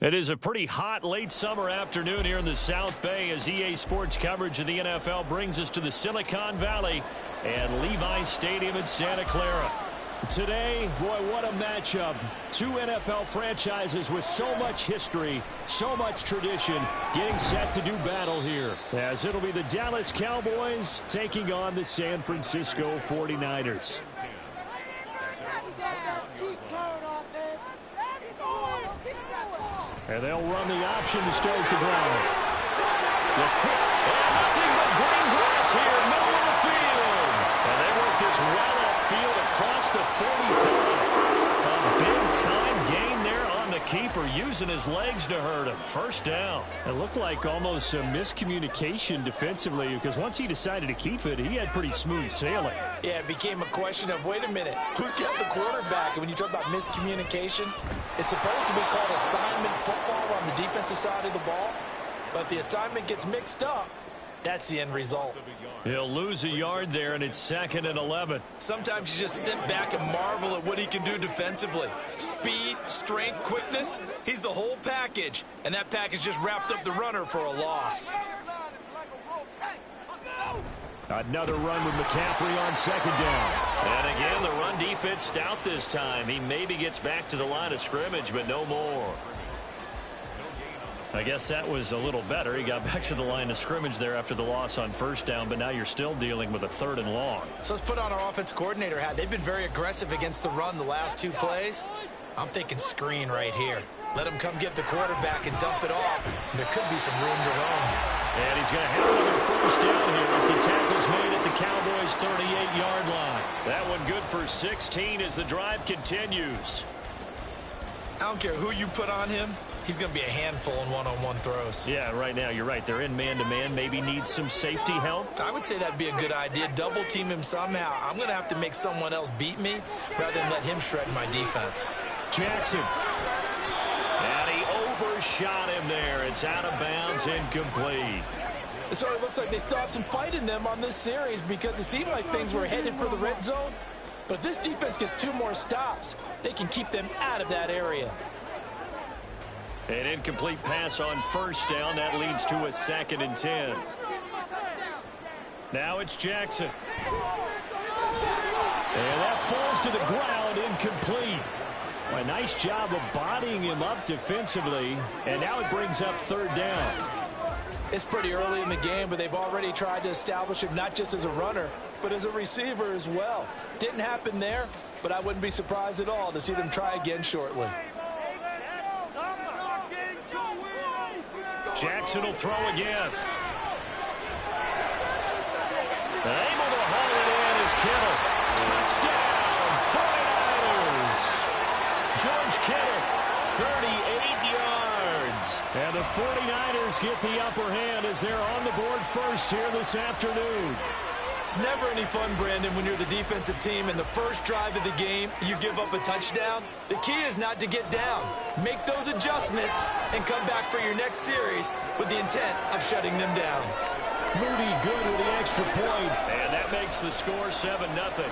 It is a pretty hot late summer afternoon here in the South Bay as EA Sports coverage of the NFL brings us to the Silicon Valley and Levi Stadium in Santa Clara. Today, boy, what a matchup. Two NFL franchises with so much history, so much tradition, getting set to do battle here. As it'll be the Dallas Cowboys taking on the San Francisco 49ers. And they'll run the option to start the drive. Nothing but green grass here, middle of the field. And they work this well upfield across the 45. A big-time gain there on the keeper, using his legs to hurt him. First down. It looked like almost a miscommunication defensively because once he decided to keep it, he had pretty smooth sailing. Yeah, it became a question of, wait a minute, who's got the quarterback? And when you talk about miscommunication, it's supposed to be called assignment football on the defensive side of the ball. But the assignment gets mixed up. That's the end result. He'll lose a yard there, and it's 2nd and 11. Sometimes you just sit back and marvel at what he can do defensively. Speed, strength, quickness, he's the whole package. And that package just wrapped up the runner for a loss. Another run with McCaffrey on 2nd down. And again, the run defense stout this time. He maybe gets back to the line of scrimmage, but no more. I guess that was a little better. He got back to the line of scrimmage there after the loss on 1st down, but now you're still dealing with a 3rd and long. So let's put on our offense coordinator hat. They've been very aggressive against the run the last 2 plays. I'm thinking screen right here. Let him come get the quarterback and dump it off. And there could be some room to run. And he's going to have another 1st down here as the tackle's made at the Cowboys' 38-yard line. That one good for 16 as the drive continues. I don't care who you put on him. He's going to be a handful in one-on-one throws. Yeah, right now, you're right. They're in man-to-man. Maybe need some safety help. I would say that'd be a good idea. Double team him somehow. I'm going to have to make someone else beat me rather than let him shred my defense. Jackson. And he overshot him there. It's out of bounds, incomplete. It sort of looks like they still have some fight in them on this series because it seemed like things were headed for the red zone. But if this defense gets 2 more stops, they can keep them out of that area. An incomplete pass on 1st down. That leads to a 2nd and 10. Now it's Jackson. And that falls to the ground, incomplete. A nice job of bodying him up defensively. And now it brings up 3rd down. It's pretty early in the game, but they've already tried to establish him not just as a runner, but as a receiver as well. Didn't happen there, but I wouldn't be surprised at all to see them try again shortly. Jackson will throw again. Able to haul it in is Kittle. Touchdown, 49ers. George Kittle, 38 yards. And the 49ers get the upper hand as they're on the board first here this afternoon. It's never any fun, Brandon, when you're the defensive team and the first drive of the game, you give up a touchdown. The key is not to get down. Make those adjustments and come back for your next series with the intent of shutting them down. Moody good with the extra point. And that makes the score 7-0.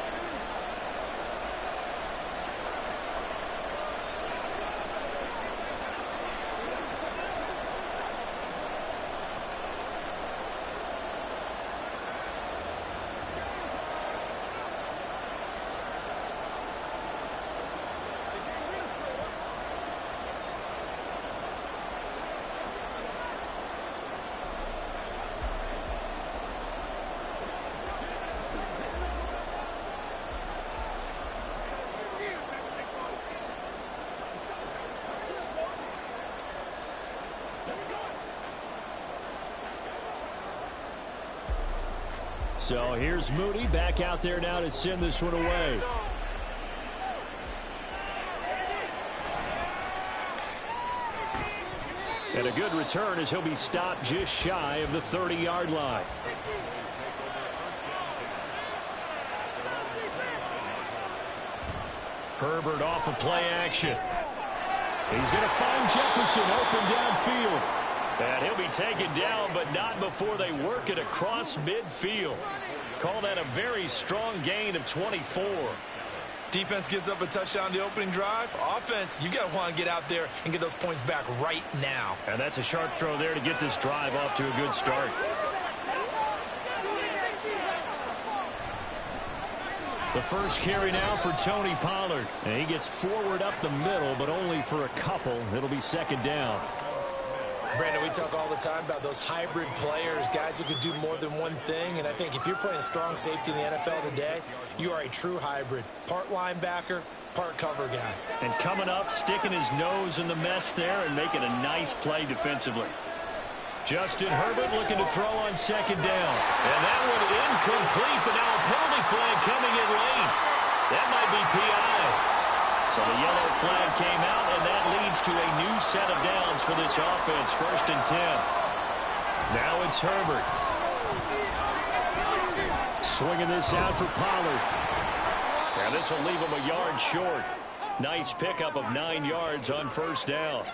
So here's Moody back out there now to send this one away. And a good return as he'll be stopped just shy of the 30-yard line. Herbert off of play action. He's going to find Jefferson open downfield. And he'll be taken down, but not before they work it across midfield. Call that a very strong gain of 24. Defense gives up a touchdown the opening drive. Offense, you got to want to get out there and get those points back right now. And that's a sharp throw there to get this drive off to a good start. The first carry now for Tony Pollard. And he gets forward up the middle, but only for a couple. It'll be second down. Brandon, we talk all the time about those hybrid players, guys who could do more than one thing. And I think if you're playing strong safety in the NFL today, you are a true hybrid. Part linebacker, part cover guy. And coming up, sticking his nose in the mess there and making a nice play defensively. Justin Herbert looking to throw on second down. And that one incomplete, but now a penalty flag coming in late. That might be PI. So the yellow flag came out, and that leads to a new set of downs for this offense. 1st and 10. Now it's Herbert. Swinging this out for Pollard. And this will leave him a yard short. Nice pickup of 9 yards on 1st down.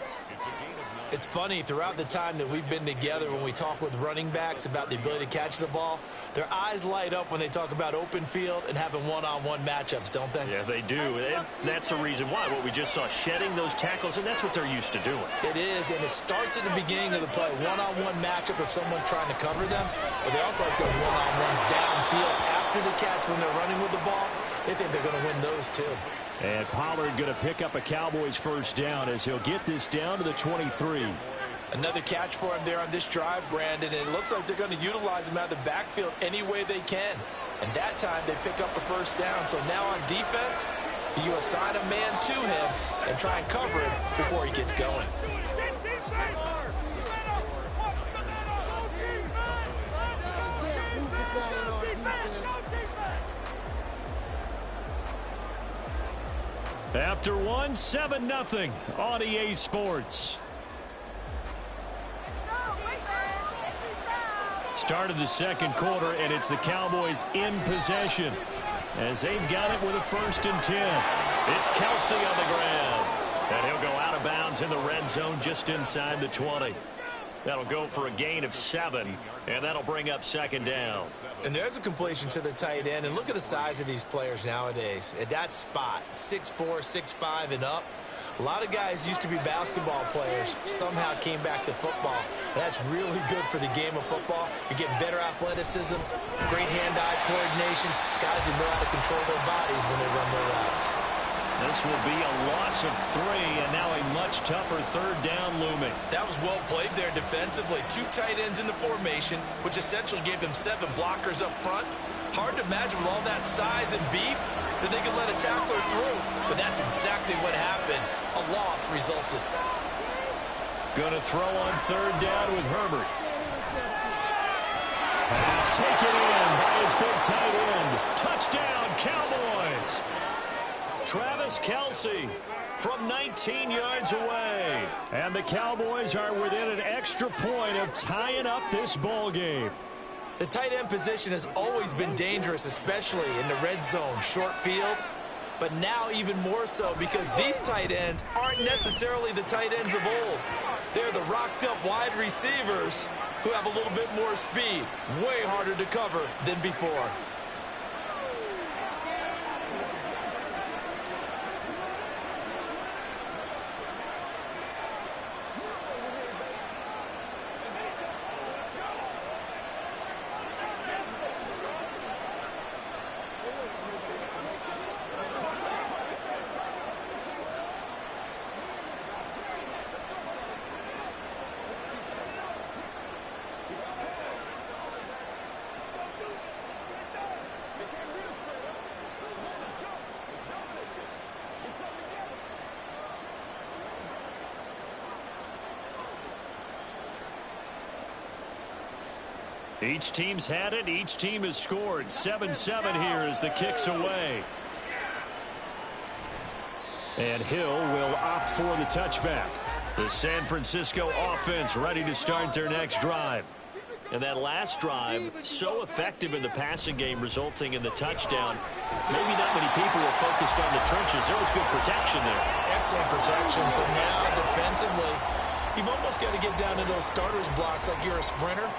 It's funny, throughout the time that we've been together, when we talk with running backs about the ability to catch the ball, their eyes light up when they talk about open field and having one-on-one matchups, don't they? Yeah, they do. And that's the reason why. What we just saw, shedding those tackles, and that's what they're used to doing. It is, and it starts at the beginning of the play. One-on-one matchup if someone's trying to cover them, but they also like those one-on-ones downfield after the catch when they're running with the ball. They think they're going to win those, too. And Pollard going to pick up a Cowboys 1st down as he'll get this down to the 23. Another catch for him there on this drive, Brandon, and it looks like they're going to utilize him out of the backfield any way they can. And that time they pick up a 1st down. So now on defense, you assign a man to him and try and cover him before he gets going. After one, 7-0 on EA Sports. Started the second quarter, and it's the Cowboys in possession as they've got it with a 1st and 10. It's Kelsey on the ground, and he'll go out of bounds in the red zone just inside the 20. That'll go for a gain of 7, and that'll bring up 2nd down. And there's a completion to the tight end. And look at the size of these players nowadays. At that spot, 6'4", 6'5", and up. A lot of guys used to be basketball players, somehow came back to football. And that's really good for the game of football. You're getting better athleticism, great hand-eye coordination, guys who know how to control their bodies when they run their routes. This will be a loss of 3, and now a much tougher 3rd down looming. That was well played there defensively. 2 tight ends in the formation, which essentially gave them 7 blockers up front. Hard to imagine with all that size and beef that they could let a tackler through. But that's exactly what happened. A loss resulted. Going to throw on 3rd down with Herbert. Pass taken in by his big tight end. Touchdown, Cowboys. Travis Kelce from 19 yards away. And the Cowboys are within an extra point of tying up this ball game. The tight end position has always been dangerous, especially in the red zone, short field. But now even more so because these tight ends aren't necessarily the tight ends of old. They're the rocked-up wide receivers who have a little bit more speed. Way harder to cover than before. Each team's had it. Each team has scored. 7-7 here as the kick's away. And Hill will opt for the touchback. The San Francisco offense ready to start their next drive. And that last drive, so effective in the passing game, resulting in the touchdown. Maybe not many people were focused on the trenches. There was good protection there. Excellent protection. So now defensively, you've almost got to get down to those starters blocks like you're a sprinter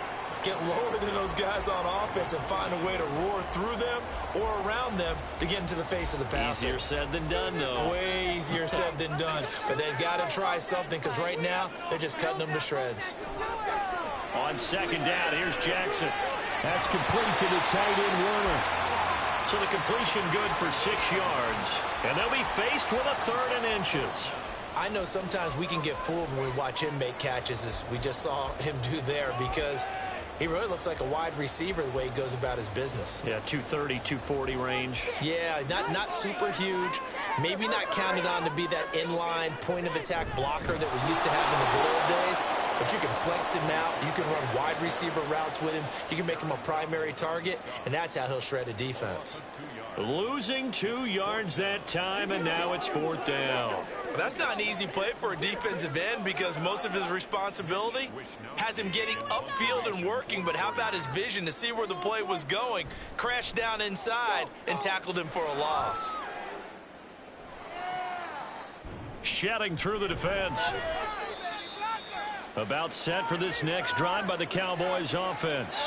get lower than those guys on offense and find a way to roar through them or around them to get into the face of the passer. Easier said than done, though. Way easier said than done. But they've got to try something because right now they're just cutting them to shreds. On second down, here's Jackson. That's complete to the tight end, Warner. So the completion good for 6 yards. And they'll be faced with a 3rd and inches. I know sometimes we can get fooled when we watch him make catches, as we just saw him do there, because he really looks like a wide receiver the way he goes about his business. Yeah, 230, 240 range. Yeah, not super huge. Maybe not counted on to be that inline point-of-attack blocker that we used to have in the good old days. But you can flex him out. You can run wide receiver routes with him. You can make him a primary target, and that's how he'll shred a defense. Losing 2 yards that time, and now it's 4th down. Well, that's not an easy play for a defensive end because most of his responsibility has him getting upfield and working. But how about his vision to see where the play was going? Crashed down inside and tackled him for a loss. Shedding through the defense. About set for this next drive by the Cowboys offense.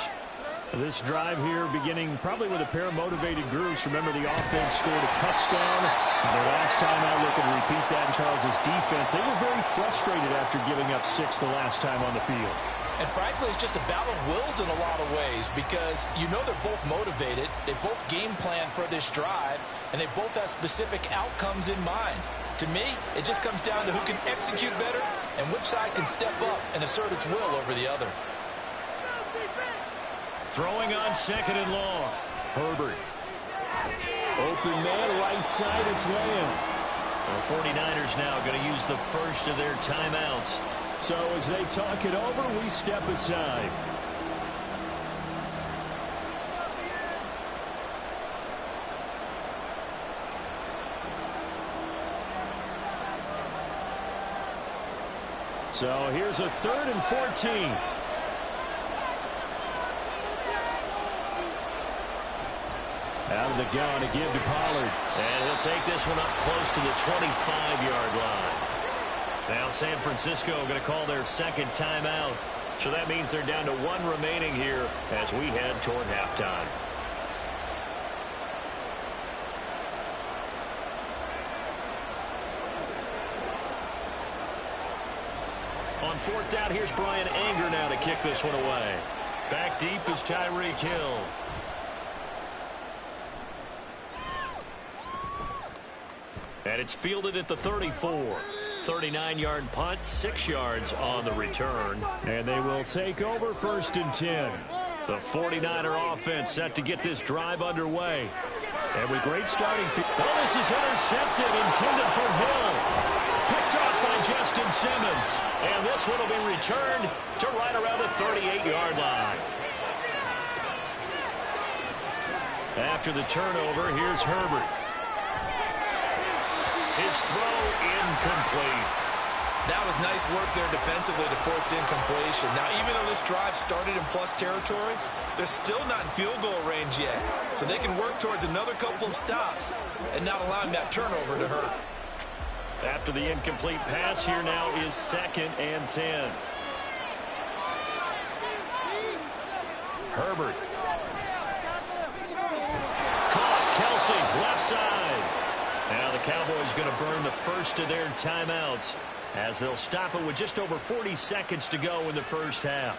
This drive here beginning probably with a pair of motivated groups. Remember, the offense scored a touchdown. And the last time out, looking to repeat that in Charles' defense. They were very frustrated after giving up 6 the last time on the field. And frankly, it's just a battle of wills in a lot of ways because you know they're both motivated. They both game plan for this drive, and they both have specific outcomes in mind. To me, it just comes down to who can execute better and which side can step up and assert its will over the other. Throwing on 2nd and long. Herbert. Open man, right side, it's Lamb. The 49ers now going to use the first of their timeouts. So as they talk it over, we step aside. So here's a 3rd and 14. Out of the gun to give to Pollard. And he'll take this one up close to the 25-yard line. Now San Francisco going to call their 2nd timeout. So that means they're down to 1 remaining here as we head toward halftime. On 4th down, here's Brian Anger now to kick this one away. Back deep is Tyreek Hill. And it's fielded at the 34. 39-yard punt, 6 yards on the return. And they will take over 1st and 10. The 49er offense set to get this drive underway. And with great starting field. Oh, this is intercepted, intended for Hill. Picked off by Justin Simmons. And this one will be returned to right around the 38-yard line. After the turnover, here's Herbert. His throw incomplete. That was nice work there defensively to force incompletion. Now, even though this drive started in plus territory, they're still not in field goal range yet. So they can work towards another couple of stops and not allowing that turnover to hurt. After the incomplete pass, here now is 2nd and 10. Herbert. Caught. Kelsey, left side. Now the Cowboys going to burn the first of their timeouts as they'll stop it with just over 40 seconds to go in the first half.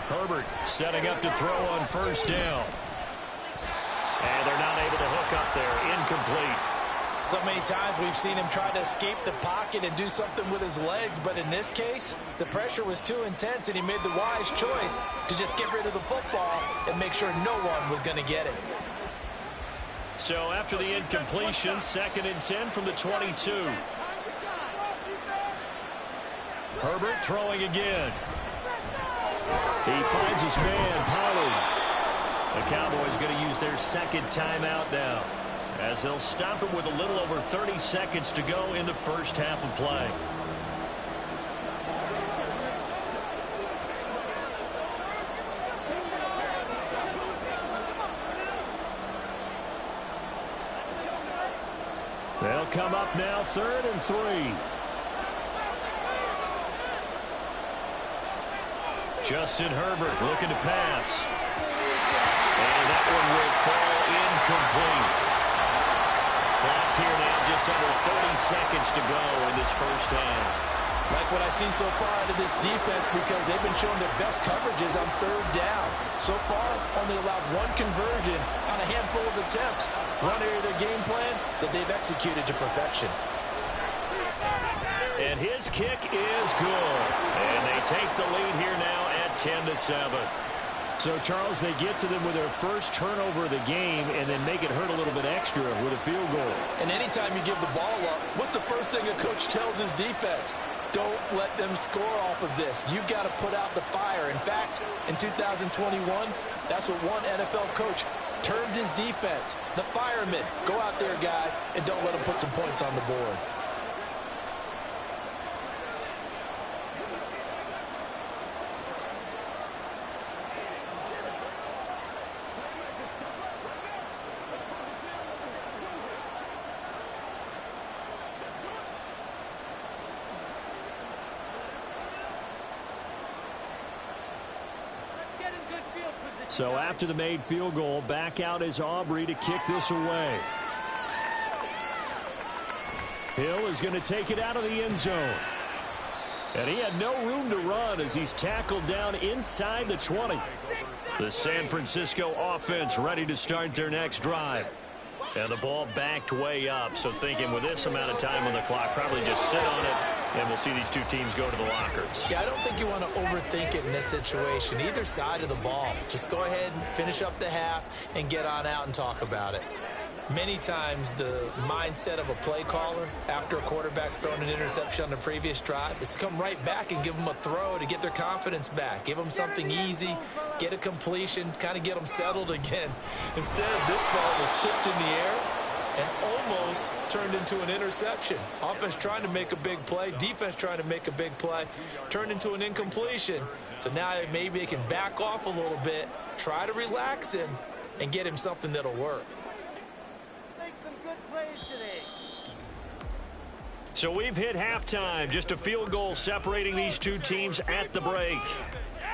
Herbert setting up to throw on 1st down. And they're not able to hook up there. Incomplete. So many times we've seen him try to escape the pocket and do something with his legs, but in this case, the pressure was too intense and he made the wise choice to just get rid of the football and make sure no one was going to get it. So after the incompletion, 2nd and 10 from the 22. Herbert throwing again. He finds his man, Pollard. The Cowboys going to use their 2nd timeout now as they'll stop it with a little over 30 seconds to go in the first half of play. They'll come up now, 3rd and 3. Justin Herbert looking to pass. And that one will fall incomplete. Clock here now, just under 30 seconds to go in this first half. Like what I see so far out of this defense, because they've been showing their best coverages on 3rd down. So far, only allowed 1 conversion on a handful of attempts. One area of their game plan that they've executed to perfection. And his kick is good. And they take the lead here now at 10-7. So, Charles, they get to them with their first turnover of the game and then make it hurt a little bit extra with a field goal. And anytime you give the ball up, what's the first thing a coach tells his defense? Don't let them score off of this. You've got to put out the fire. In fact, in 2021, that's what one NFL coach termed his defense. The firemen. Go out there, guys, and don't let them put some points on the board. So after the made field goal, back out is Aubrey to kick this away. Hill is going to take it out of the end zone. And he had no room to run as he's tackled down inside the 20. The San Francisco offense ready to start their next drive. And the ball backed way up, so thinking with this amount of time on the clock, probably just sit on it, and we'll see these two teams go to the lockers. Yeah, I don't think you want to overthink it in this situation. Either side of the ball. Just go ahead and finish up the half and get on out and talk about it. Many times the mindset of a play caller after a quarterback's thrown an interception on the previous drive is to come right back and give them a throw to get their confidence back. Give them something easy, get a completion, kind of get them settled again. Instead, this ball was tipped in the air and almost turned into an interception. Offense trying to make a big play, defense trying to make a big play, turned into an incompletion. So now maybe they can back off a little bit, try to relax him, and get him something that'll work. Some good plays today. So we've hit halftime. Just a field goal separating these two teams at the break.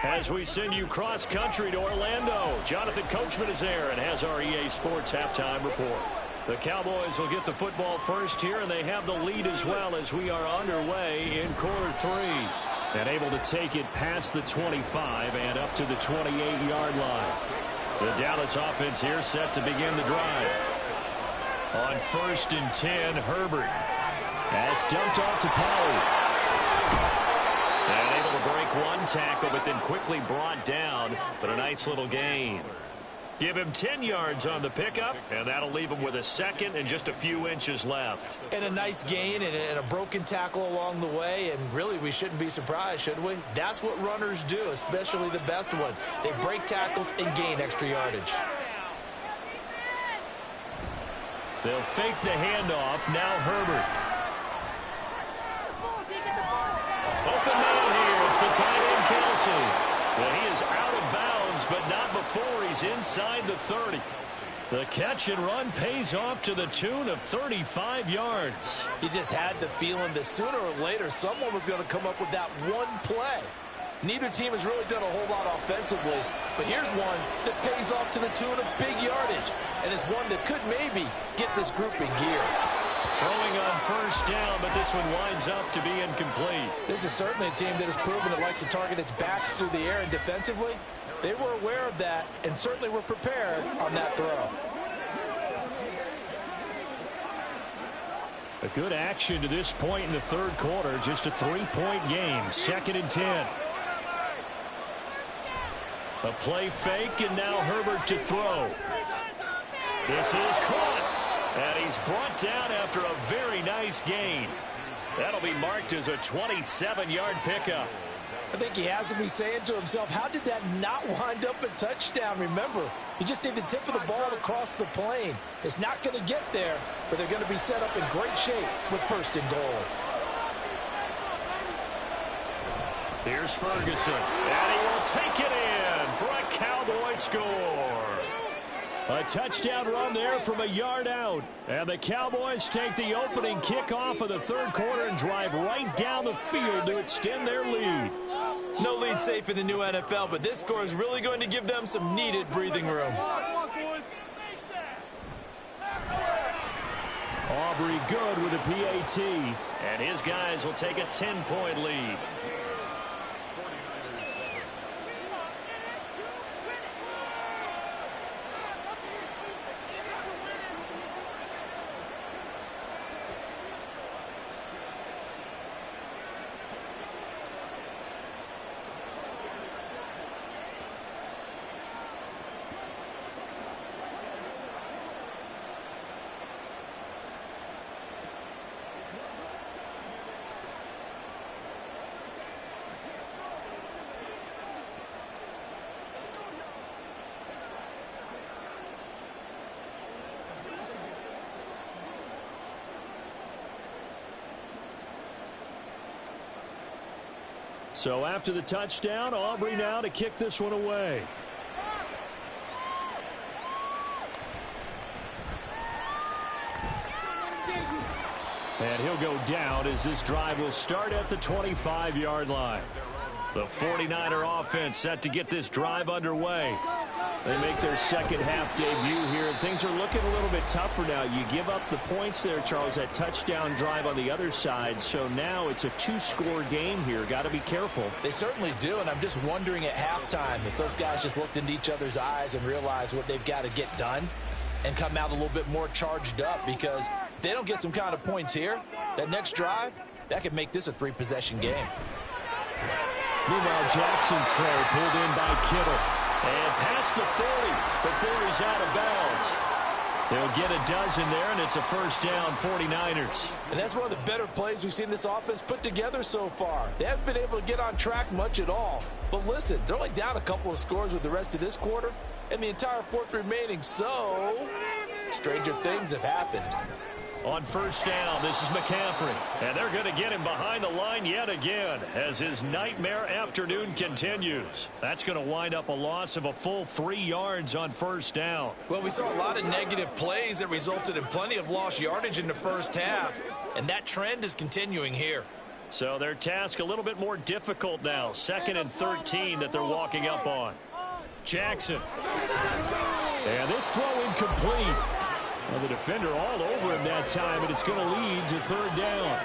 As we send you cross country to Orlando, Jonathan Coachman is there and has our EA Sports halftime report. The Cowboys will get the football first here, and they have the lead as well as we are underway in quarter 3. And able to take it past the 25 and up to the 28-yard line. The Dallas offense here set to begin the drive. On 1st and 10, Herbert. That's dumped off to Pollard. And able to break one tackle, but then quickly brought down. But a nice little gain. Give him 10 yards on the pickup, and that'll leave him with a second and just a few inches left. And a nice gain and a broken tackle along the way, and really we shouldn't be surprised, should we? That's what runners do, especially the best ones. They break tackles and gain extra yardage. They'll fake the handoff. Now Herbert. Open man here. It's the tight end, Kelsey. Well, he is out of bounds, but not before he's inside the 30. The catch and run pays off to the tune of 35 yards. You just had the feeling that sooner or later someone was going to come up with that one play. Neither team has really done a whole lot offensively, but here's one that pays off to the tune of big yardage, and it's one that could maybe get this group in gear. Throwing on 1st down, but this one winds up to be incomplete. This is certainly a team that has proven it likes to target its backs through the air, and defensively, they were aware of that and certainly were prepared on that throw. A good action to this point in the 3rd quarter, just a 3-point game, 2nd and 10. A play fake, and now Herbert to throw. This is caught, and he's brought down after a very nice gain. That'll be marked as a 27-yard pickup. I think he has to be saying to himself, how did that not wind up a touchdown? Remember, you just need the tip of the ball across the plane. It's not going to get there, but they're going to be set up in great shape with 1st and goal. Here's Ferguson, and he will take it in for a Cowboy score. A touchdown run there from a yard out. And the Cowboys take the opening kickoff of the third quarter and drive right down the field to extend their lead. No lead safe in the new NFL, but this score is really going to give them some needed breathing room. Aubrey good with a PAT. And his guys will take a 10-point lead. So after the touchdown, Aubrey now to kick this one away. And he'll go down as this drive will start at the 25-yard line. The 49er offense set to get this drive underway. They make their second half debut here. Things are looking a little bit tougher now. You give up the points there, Charles, that touchdown drive on the other side. So now it's a two-score game here. Got to be careful. They certainly do, and I'm just wondering at halftime if those guys just looked into each other's eyes and realized what they've got to get done and come out a little bit more charged up, because if they don't get some kind of points here, that next drive, that could make this a three-possession game. Meanwhile, Jackson's throw pulled in by Kittle. And past the 40 before he's out of bounds. They'll get a dozen there, and it's a first down, 49ers. And that's one of the better plays we've seen this offense put together so far. They haven't been able to get on track much at all. But listen, they're only down a couple of scores with the rest of this quarter and the entire fourth remaining. So, stranger things have happened. On first down, this is McCaffrey. And they're going to get him behind the line yet again as his nightmare afternoon continues. That's going to wind up a loss of a full 3 yards on first down. Well, we saw a lot of negative plays that resulted in plenty of lost yardage in the first half, and that trend is continuing here. So their task a little bit more difficult now. 2nd and 13 that they're walking up on. Jackson. And this throw incomplete. Well, the defender all over him that time, and it's going to lead to third down.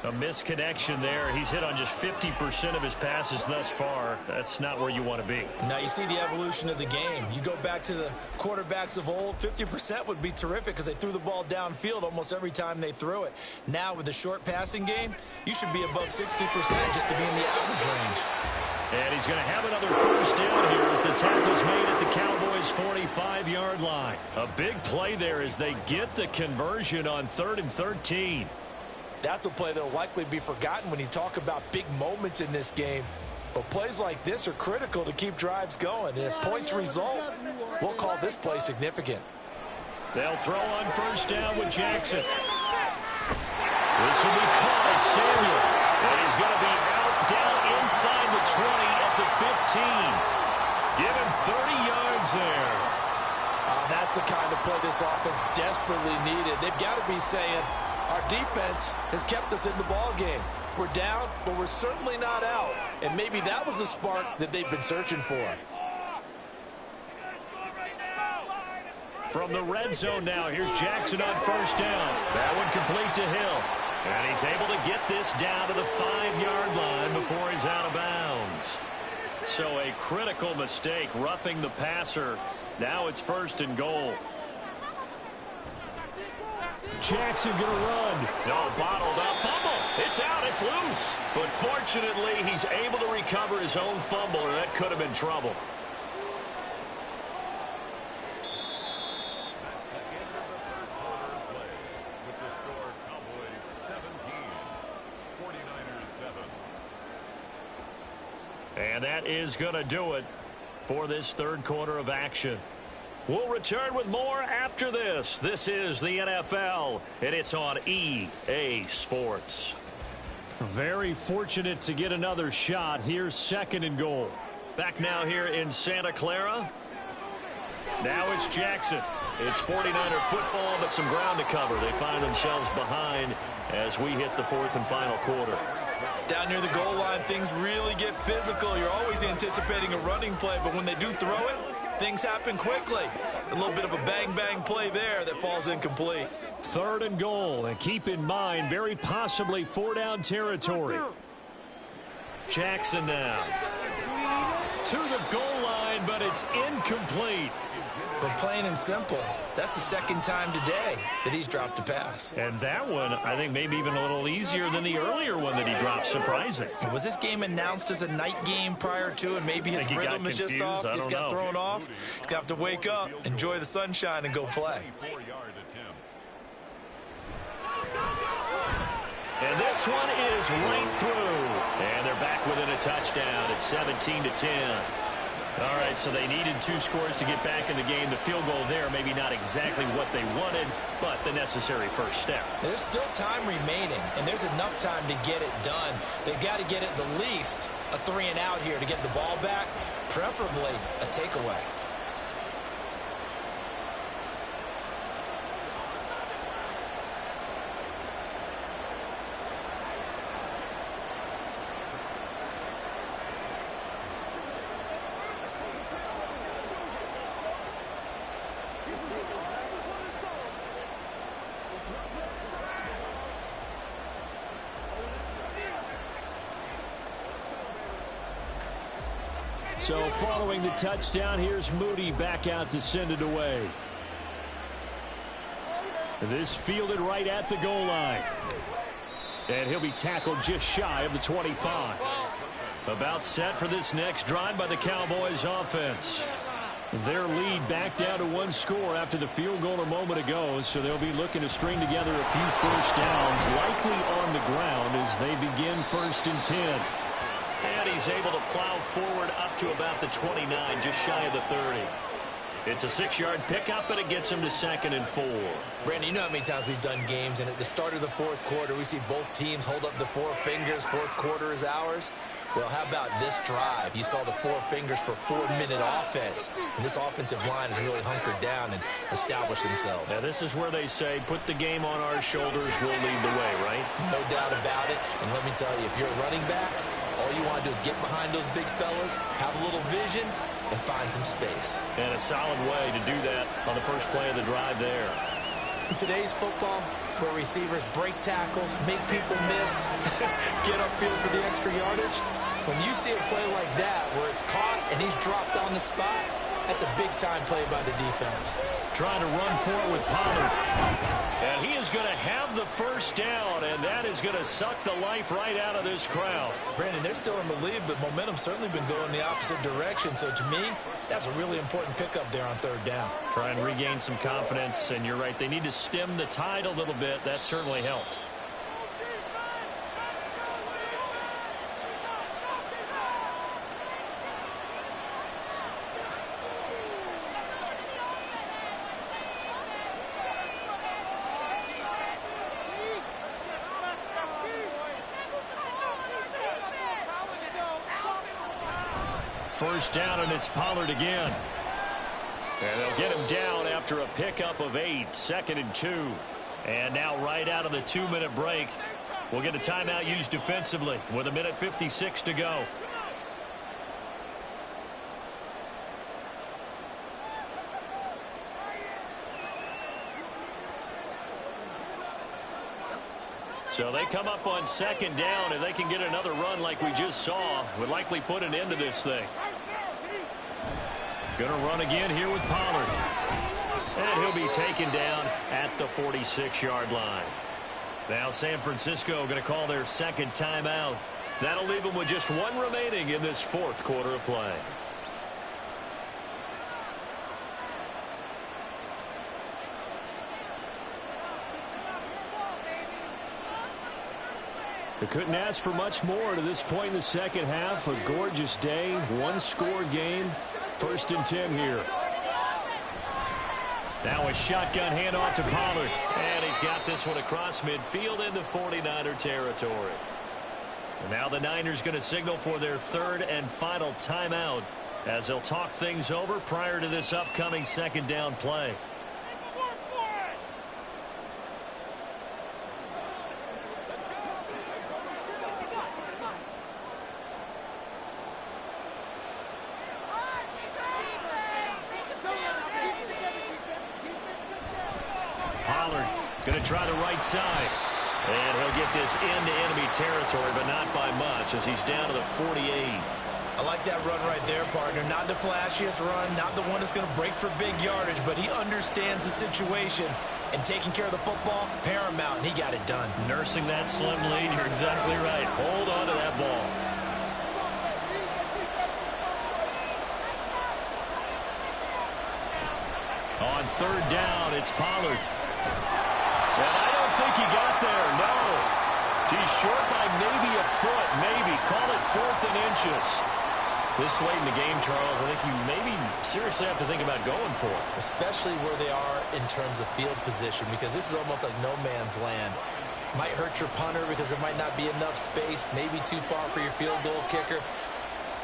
A misconnection there. He's hit on just 50% of his passes thus far. That's not where you want to be. Now you see the evolution of the game. You go back to the quarterbacks of old, 50% would be terrific because they threw the ball downfield almost every time they threw it. Now with the short passing game, you should be above 60% just to be in the average range. And he's going to have another first down here as the tackle's made at the Cowboys' 45-yard line. A big play there as they get the conversion on 3rd and 13. That's a play that will likely be forgotten when you talk about big moments in this game. But plays like this are critical to keep drives going. And if points result, we'll call this play significant. They'll throw on first down with Jackson. This will be caught, Samuel. And he's going to be out down inside the 20 at the 15. Give him 30 yards there. That's the kind of play this offense desperately needed. They've got to be saying, our defense has kept us in the ball game. We're down, but we're certainly not out. And maybe that was the spark that they've been searching for. From the red zone now, here's Jackson on first down. That one complete to Hill. And he's able to get this down to the 5-yard line before he's out of bounds. So a critical mistake, roughing the passer. Now it's 1st and goal. Jackson going to run. No, bottled up. Fumble. It's out. It's loose. But fortunately, he's able to recover his own fumble, or that could have been trouble. And that is going to do it for this third quarter of action. We'll return with more after this. This is the NFL, and it's on EA Sports. Very fortunate to get another shot. Here's 2nd and goal. Back now here in Santa Clara. Now it's Jackson. It's 49er football, but some ground to cover. They find themselves behind as we hit the fourth and final quarter. Down near the goal line, things really get physical. You're always anticipating a running play, but when they do throw it, things happen quickly. A little bit of a bang-bang play there that falls incomplete. Third and goal, and keep in mind, very possibly four-down territory. Jackson now to the goal line, but it's incomplete. But plain and simple, that's the second time today that he's dropped a pass. And that one, I think, maybe even a little easier than the earlier one that he dropped. Surprising. Was this game announced as a night game prior to, and maybe his rhythm is just off? He's got thrown off. He's going to have to wake up, enjoy the sunshine, and go play. And this one is right through. And they're back within a touchdown. It's 17-10. All right, so they needed 2 scores to get back in the game. The field goal there, maybe not exactly what they wanted, but the necessary first step. There's still time remaining, and there's enough time to get it done. They've got to get at the least a 3-and-out here to get the ball back, preferably a takeaway. So following the touchdown, here's Moody back out to send it away. This fielded right at the goal line. And he'll be tackled just shy of the 25. About set for this next drive by the Cowboys offense. Their lead back down to 1 score after the field goal a moment ago, so they'll be looking to string together a few first downs, likely on the ground as they begin 1st and 10. And he's able to plow forward up to about the 29, just shy of the 30. It's a 6-yard pickup, and it gets him to 2nd and 4. Brandon, you know how many times we've done games, and at the start of the 4th quarter, we see both teams hold up the 4 fingers, 4th quarter is ours. Well, how about this drive? You saw the 4 fingers for 4-minute offense, and this offensive line has really hunkered down and established themselves. Now, this is where they say, put the game on our shoulders, we'll lead the way, right? No doubt about it, and let me tell you, if you're a running back, all you want to do is get behind those big fellas, have a little vision, and find some space. And a solid way to do that on the first play of the drive there. In today's football, where receivers break tackles, make people miss, get upfield for the extra yardage, when you see a play like that where it's caught and he's dropped on the spot, that's a big-time play by the defense. Trying to run for it with Pollard. And he is going to have the first down, and that is going to suck the life right out of this crowd. Brandon, they're still in the lead, but momentum's certainly been going the opposite direction. So to me, that's a really important pickup there on 3rd down. Try and regain some confidence, and you're right, they need to stem the tide a little bit. That certainly helped. First down, and it's Pollard again. And they'll get him down after a pickup of 8, 2nd and 2. And now right out of the 2-minute break, we'll get a timeout used defensively with 1:56 to go. So they come up on 2nd down, and they can get another run like we just saw. Would likely put an end to this thing. Going to run again here with Pollard. And he'll be taken down at the 46-yard line. Now San Francisco going to call their 2nd timeout. That'll leave them with just 1 remaining in this 4th quarter of play. They couldn't ask for much more to this point in the second half. A gorgeous day, 1-score game. 1st and 10 here. Now a shotgun handoff to Pollard. And he's got this one across midfield into 49er territory. And now the Niners going to signal for their 3rd and final timeout as they'll talk things over prior to this upcoming second down play. Pollard going to try the right side. And he'll get this into enemy territory, but not by much, as he's down to the 48. I like that run right there, partner. Not the flashiest run, not the one that's going to break for big yardage, but he understands the situation, and taking care of the football, paramount, and he got it done. Nursing that slim lead, you're exactly right. Hold on to that ball. On third down, it's Pollard. And I don't think he got there, no. He's short by maybe a foot, maybe. Call it 4th and inches. This late in the game, Charles, I think you maybe seriously have to think about going for it. Especially where they are in terms of field position, because this is almost like no man's land. Might hurt your punter because there might not be enough space, maybe too far for your field goal kicker.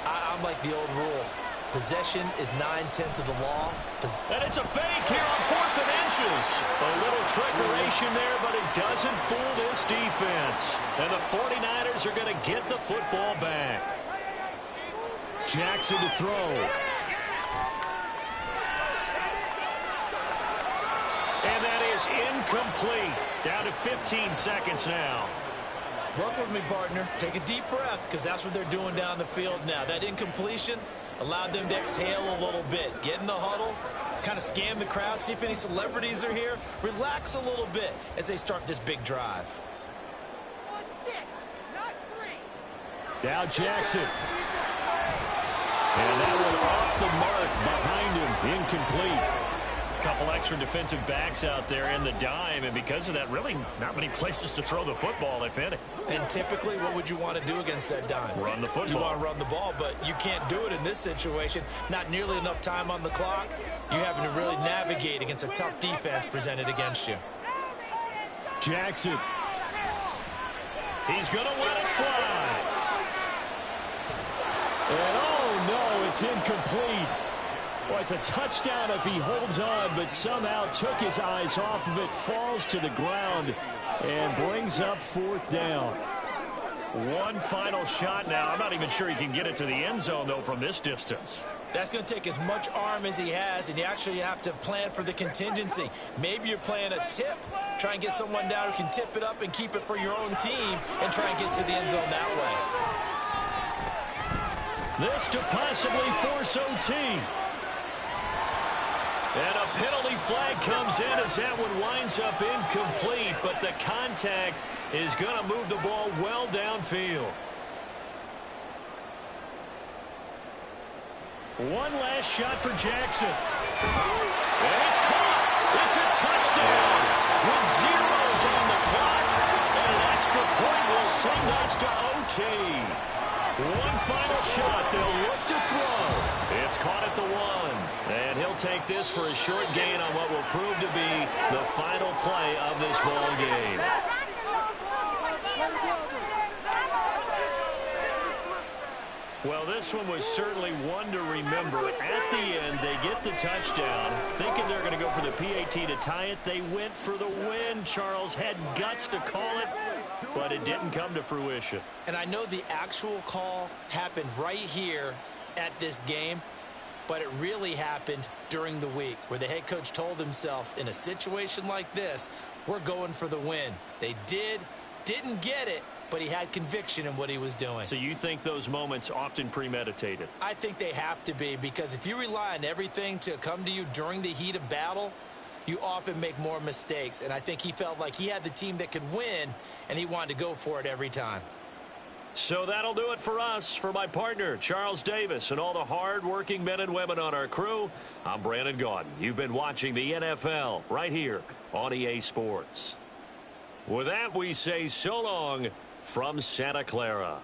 I'm like the old rule. Possession is 9/10 of the law. And it's a fake here on 4th and inches. A little trickeration there, but it doesn't fool this defense. And the 49ers are going to get the football back. Jackson to throw. And that is incomplete. Down to 15 seconds now. Work with me, partner. Take a deep breath, because that's what they're doing down the field now. That incompletion allowed them to exhale a little bit. Get in the huddle, kind of scan the crowd, see if any celebrities are here. Relax a little bit as they start this big drive. Now Jackson. And that one off the mark behind him. Incomplete. Couple extra defensive backs out there in the dime, and because of that, really not many places to throw the football, if any. And typically, what would you want to do against that dime? Run the football. You want to run the ball, but you can't do it in this situation. Not nearly enough time on the clock. You're having to really navigate against a tough defense presented against you. Jackson. He's going to let it fly. And oh no, it's incomplete. Well, it's a touchdown if he holds on, but somehow took his eyes off of it, falls to the ground, and brings up 4th down. One final shot now. I'm not even sure he can get it to the end zone, though, from this distance. That's going to take as much arm as he has, and you actually have to plan for the contingency. Maybe you're playing a tip. Try and get someone down who can tip it up and keep it for your own team and try and get to the end zone that way. This to possibly force OT. And a penalty flag comes in as that one winds up incomplete, but the contact is going to move the ball well downfield. One last shot for Jackson. And it's caught. It's a touchdown with zeros on the clock. And an extra point will send us to OT. One final shot. They'll look to throw. It's caught at the 1. And he'll take this for a short gain on what will prove to be the final play of this ball game. Well, this one was certainly one to remember. At the end, they get the touchdown. Thinking they're going to go for the PAT to tie it. They went for the win. Charles had guts to call it, but it didn't come to fruition. And I know the actual call happened right here at this game, but it really happened during the week where the head coach told himself, in a situation like this, we're going for the win. They didn't get it, but he had conviction in what he was doing. So you think those moments often premeditated? I think they have to be, because if you rely on everything to come to you during the heat of battle, you often make more mistakes. And I think he felt like he had the team that could win, and he wanted to go for it every time. So that'll do it for us. For my partner, Charles Davis, and all the hard-working men and women on our crew, I'm Brandon Gaudin. You've been watching the NFL right here on EA Sports. With that, we say so long from Santa Clara.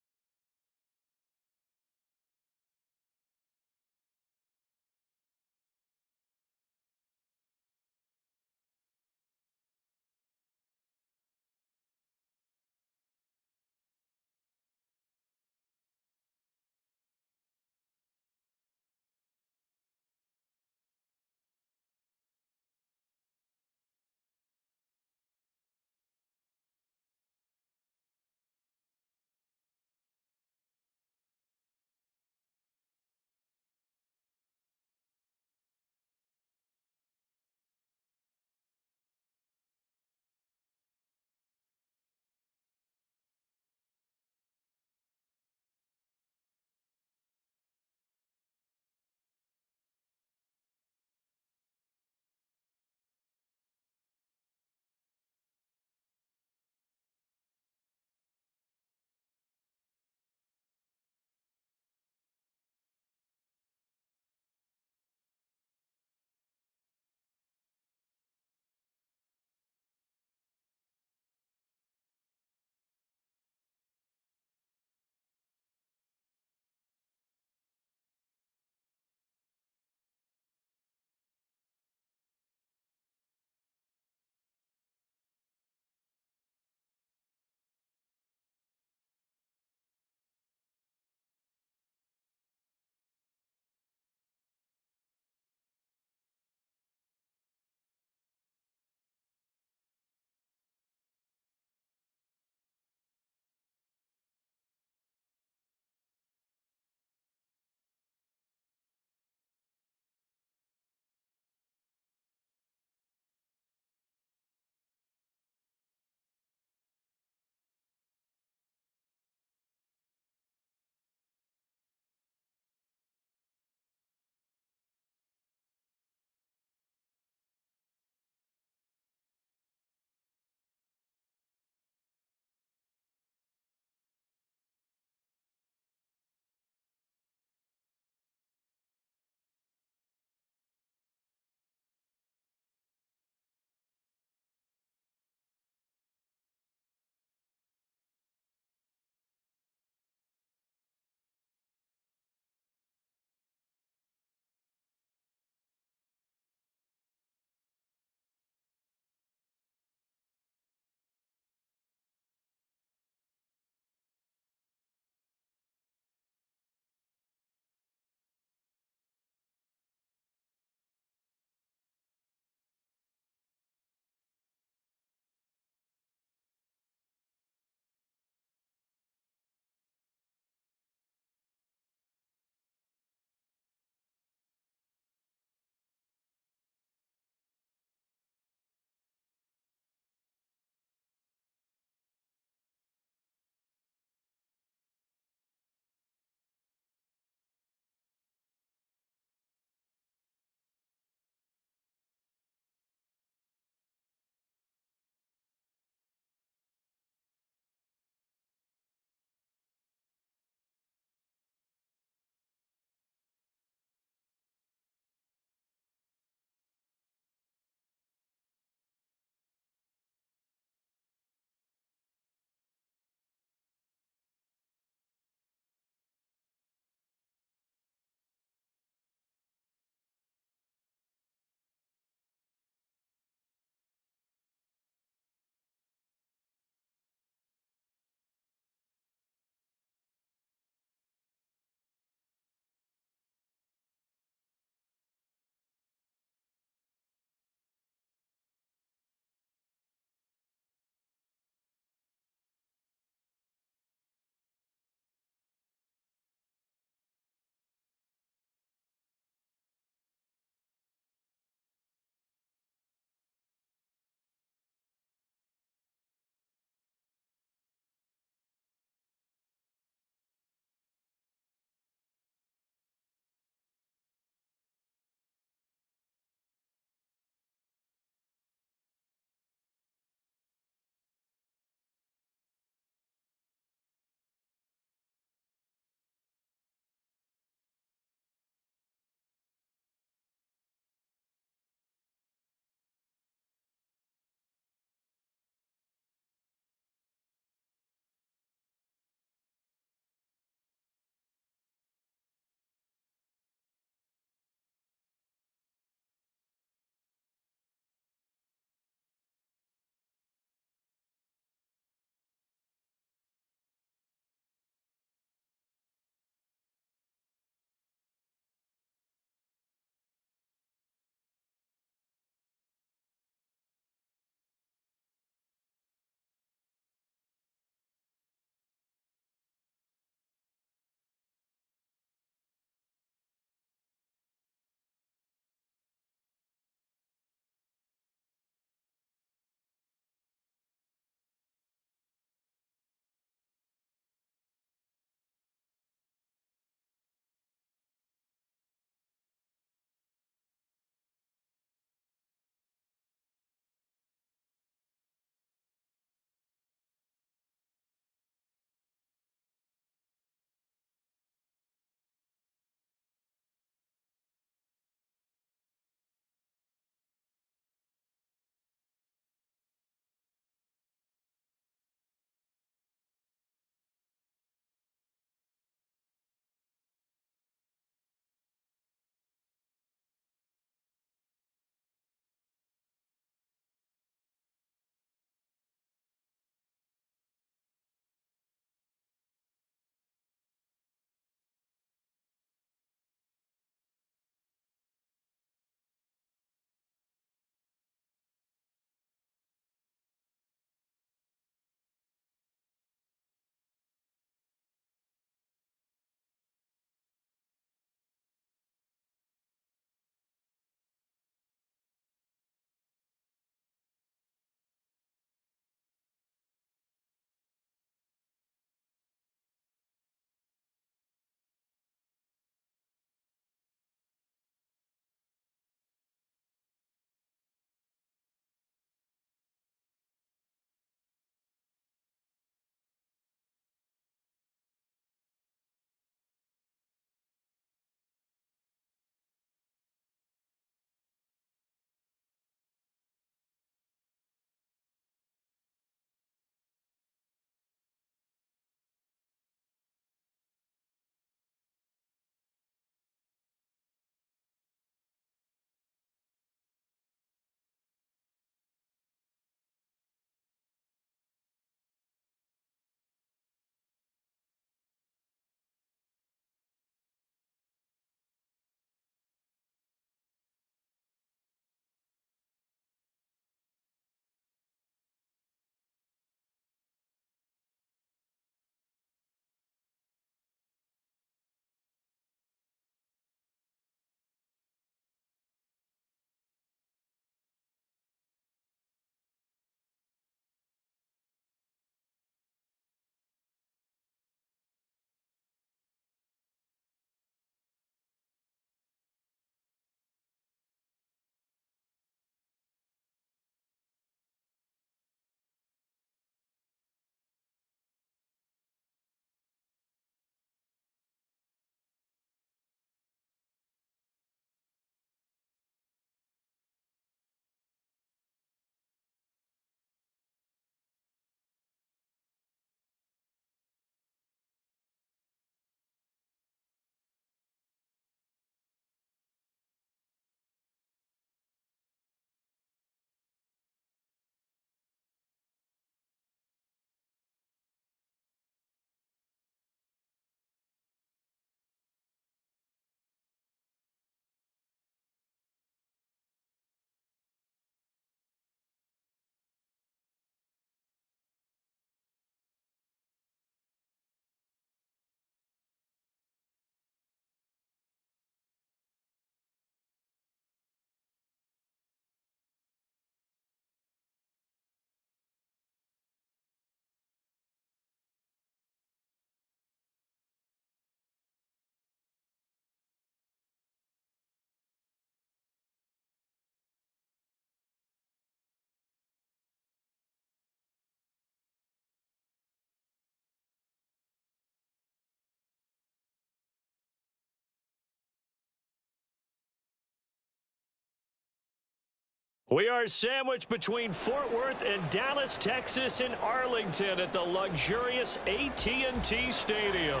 We are sandwiched between Fort Worth and Dallas, Texas, and Arlington at the luxurious AT&T Stadium.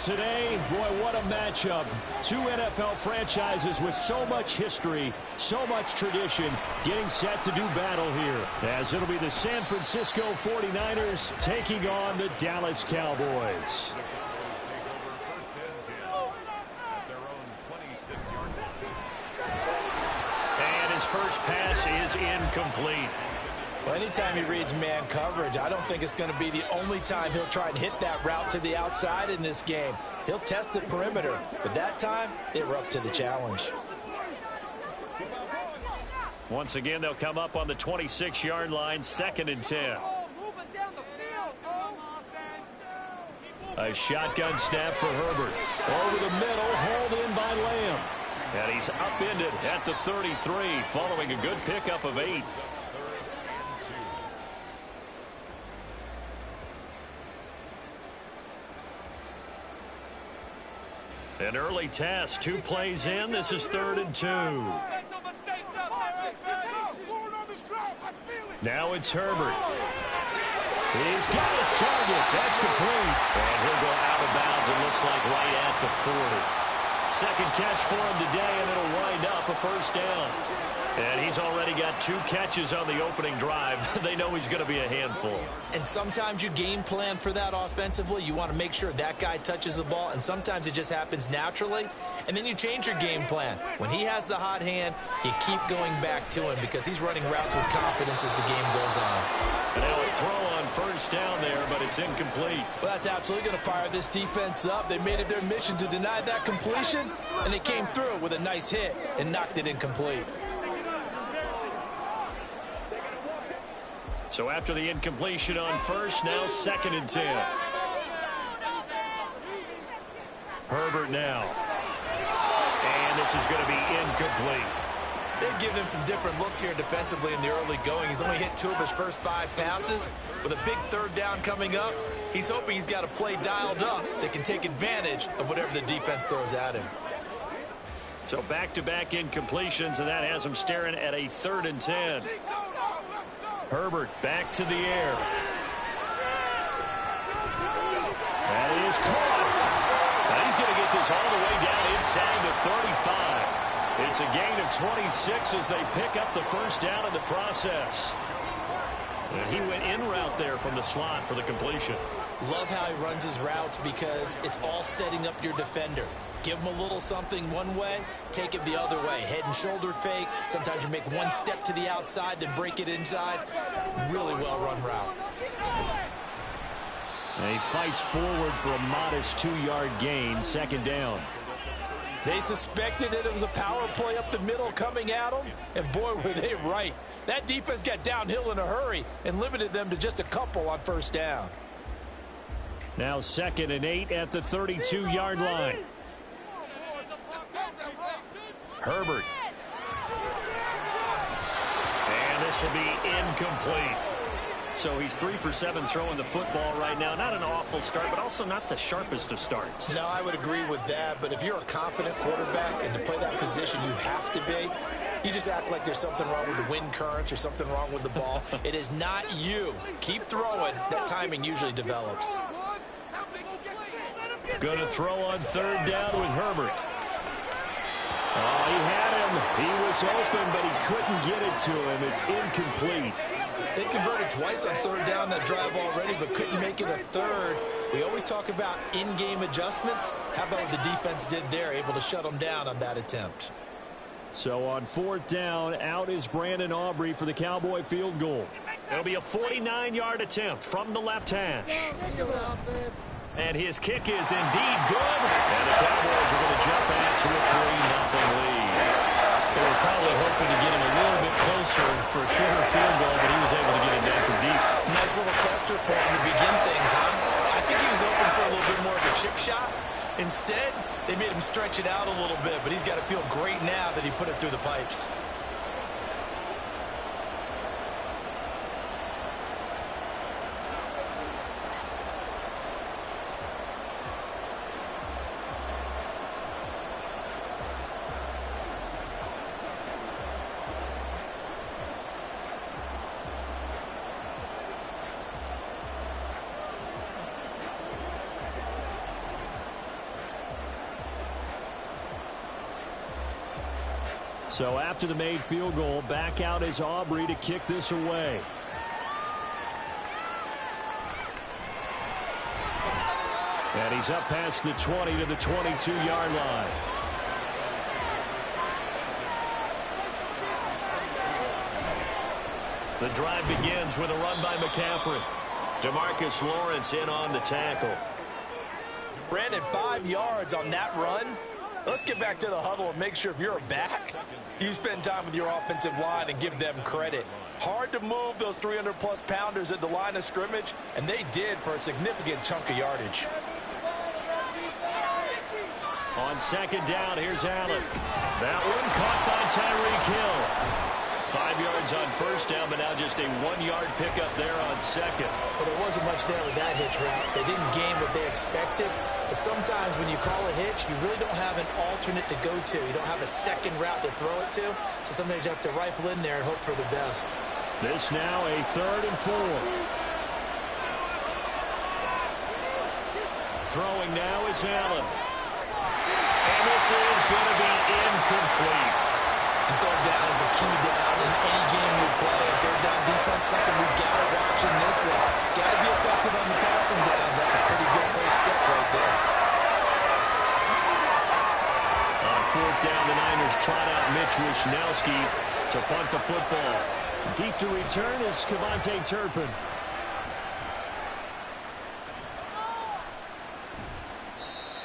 Today, boy, what a matchup. Two NFL franchises with so much history, so much tradition, getting set to do battle here. As it'll be the San Francisco 49ers taking on the Dallas Cowboys. And his first pass is incomplete. Well, anytime he reads man coverage, I don't think it's going to be the only time he'll try and hit that route to the outside in this game. He'll test the perimeter, but that time, they were up to the challenge. Once again, they'll come up on the 26-yard line, 2nd and 10. A shotgun snap for Herbert. Over the middle, hauled in by Lamb. And he's upended at the 33, following a good pickup of 8. An early test, 2 plays in. This is 3rd and 2. Now it's Herbert. He's got his target. That's complete. And he'll go out of bounds, it looks like, right at the 40. Second catch for him today, and it'll wind up a first down. And he's already got 2 catches on the opening drive. They know he's going to be a handful. And sometimes you game plan for that offensively. You want to make sure that guy touches the ball, and sometimes it just happens naturally. And then you change your game plan. When he has the hot hand, you keep going back to him because he's running routes with confidence as the game goes on. And now a throw on first down there, but it's incomplete. Well, that's absolutely going to fire this defense up. They made it their mission to deny that completion, and they came through with a nice hit and knocked it incomplete. So after the incompletion on first, now 2nd and 10. Herbert now. And this is going to be incomplete. They've given him some different looks here defensively in the early going. He's only hit 2 of his first 5 passes. With a big 3rd down coming up, he's hoping he's got a play dialed up that can take advantage of whatever the defense throws at him. So back-to-back incompletions, and that has him staring at a 3rd and 10. Herbert back to the air. That is caught. Now he's going to get this all the way down inside the 35. It's a gain of 26 as they pick up the first down in the process. And he went in route there from the slot for the completion. Love how he runs his routes because it's all setting up your defender. Give him a little something one way, take it the other way. Head and shoulder fake. Sometimes you make one step to the outside, then break it inside. Really well-run route. And he fights forward for a modest 2-yard gain, 2nd down. They suspected that it was a power play up the middle coming at them, and boy, were they right. That defense got downhill in a hurry and limited them to just a couple on first down. Now 2nd and 8 at the 32-yard line. Herbert. And this will be incomplete. So he's 3 for 7 throwing the football right now. Not an awful start, but also not the sharpest of starts. No, I would agree with that. But if you're a confident quarterback and to play that position, you have to be. You just act like there's something wrong with the wind currents or something wrong with the ball. It is not you. Keep throwing. That timing usually develops. Going to throw on 3rd down with Herbert. Oh, he had him. He was open, but he couldn't get it to him. It's incomplete. They converted twice on 3rd down that drive already, but couldn't make it a 3rd. We always talk about in-game adjustments. How about what the defense did there, able to shut them down on that attempt? So on 4th down, out is Brandon Aubrey for the Cowboy field goal. It'll be a 49-yard attempt from the left hash. And his kick is indeed good. And the Cowboys are going to jump out to a 3-0 lead. They were probably hoping to get him a little bit closer for a shorter field goal, but he was able to get it down from deep. Nice little tester for him to begin things, huh? I think he was open for a little bit more of a chip shot. Instead, they made him stretch it out a little bit, but he's got to feel great now that he put it through the pipes. So after the made field goal, back out is Aubrey to kick this away. And he's up past the 20 to the 22-yard line. The drive begins with a run by McCaffrey. DeMarcus Lawrence in on the tackle. Brandon, 5 yards on that run. Let's get back to the huddle and make sure if you're a back, you spend time with your offensive line and give them credit. Hard to move those 300-plus pounders at the line of scrimmage, and they did for a significant chunk of yardage. On second down, here's Allen. That one caught by Tyreek Hill. 5 yards on first down, but now just a 1-yard pickup there on second. Well, there wasn't much there with that hitch route. They didn't gain what they expected. But sometimes when you call a hitch, you really don't have an alternate to go to. You don't have a second route to throw it to. So sometimes you have to rifle in there and hope for the best. This now a 3rd and 4. Throwing now is Allen. And this is going to be incomplete. And third down is a key down in any game you play. Third down defense, something we've got to watch in this one. Got to be effective on the passing downs. That's a pretty good first step right there. On 4th down, the Niners trot out Mitch Wishnowski to punt the football. Deep to return is Kevontae Turpin.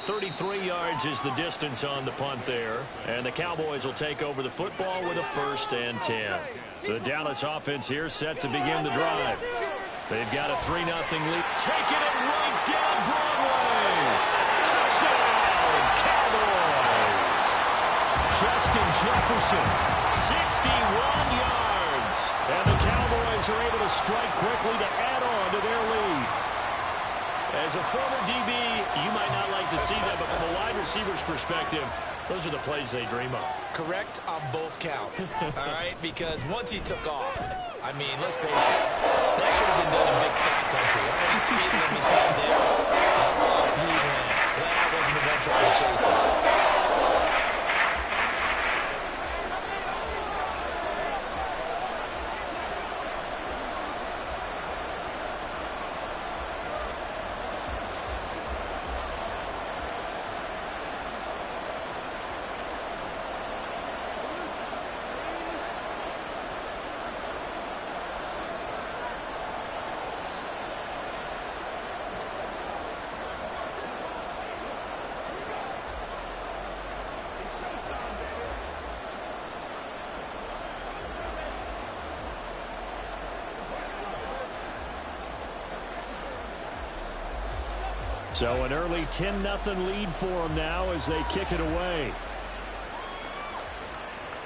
33 yards is the distance on the punt there. And the Cowboys will take over the football with a 1st and 10. The Dallas offense here set to begin the drive. They've got a 3-0 lead. Taking it right down Broadway. Touchdown, Cowboys. Justin Jefferson, 61 yards. And the Cowboys are able to strike quickly to add on to their lead. As a former DB, you might not like to see that, but from a wide receiver's perspective, those are the plays they dream of. Correct on both counts, all right? Because once he took off, I mean, let's face it, that should have been done in Big Sky Country. Right? He's speeding them inside there, and off he went. Glad I wasn't the one trying to chase him. So an early 10-0 lead for them now as they kick it away.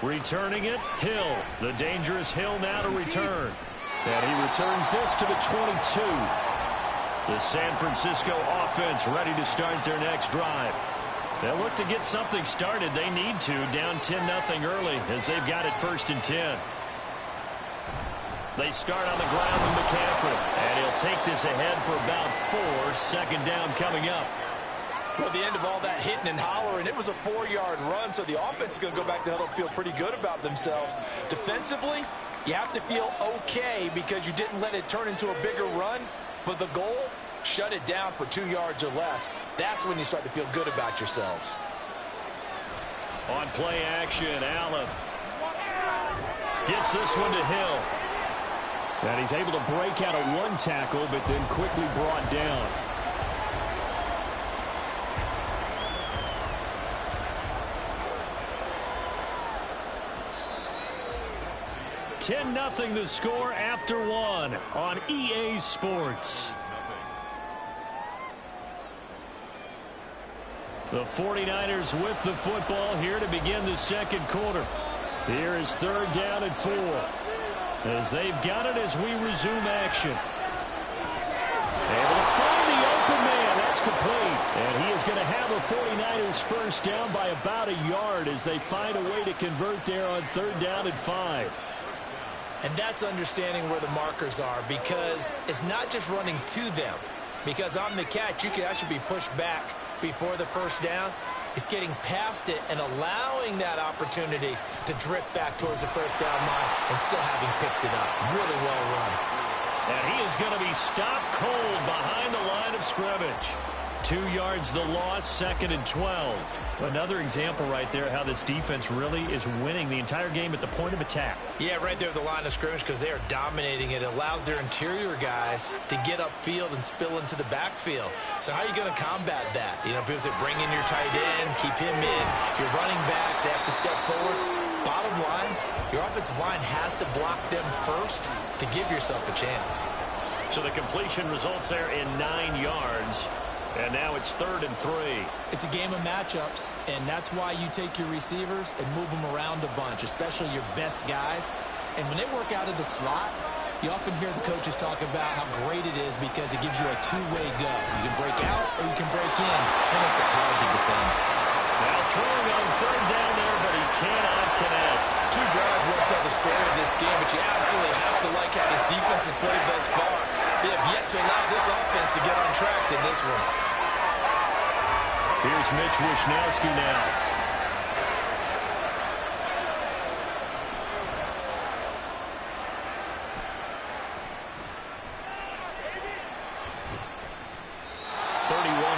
Returning it, Hill. The dangerous Hill now to return. And he returns this to the 22. The San Francisco offense ready to start their next drive. They'll look to get something started. They need to, down 10-0 early as they've got it 1st and 10. They start on the ground with McCaffrey, and he'll take this ahead for about 4. 2nd down coming up. Well, the end of all that hitting and hollering, it was a 4-yard run, so the offense is going to go back to huddle and feel pretty good about themselves. Defensively, you have to feel okay because you didn't let it turn into a bigger run, but the goal, shut it down for 2 yards or less. That's when you start to feel good about yourselves. On play action, Allen gets this one to Hill. And he's able to break out of 1 tackle, but then quickly brought down. $10-0 the score after 1 on EA Sports. The 49ers with the football here to begin the 2nd quarter. Here is 3rd down and 4. As they've got it as we resume action. Able to find the open man. That's complete. And he is going to have a 49ers first down by about a yard as they find a way to convert there on 3rd down and 5. And that's understanding where the markers are because it's not just running to them. Because on the catch, you could actually be pushed back before the first down. is getting past it and allowing that opportunity to drift back towards the first down line and still having picked it up. Really well run. And he is going to be stopped cold behind the line of scrimmage. 2 yards the loss, 2nd and 12. Another example right there how this defense really is winning the entire game at the point of attack. Yeah, right there at the line of scrimmage because they are dominating it. It allows their interior guys to get upfield and spill into the backfield. So how are you going to combat that? You know, because they bring in your tight end, keep him in. Your running backs, they have to step forward. Bottom line, your offensive line has to block them first to give yourself a chance. So the completion results there in 9 yards. And now it's 3rd and 3. It's a game of matchups, and that's why you take your receivers and move them around a bunch, especially your best guys. And when they work out of the slot, you often hear the coaches talk about how great it is because it gives you a two-way go. You can break out or you can break in. That makes it hard to defend. Now throwing on 3rd down there, but he cannot connect. 2 drives won't tell the story of this game, but you absolutely have to like how this defense has played thus far. They have yet to allow this offense to get on track in this one. Here's Mitch Wishnowski now.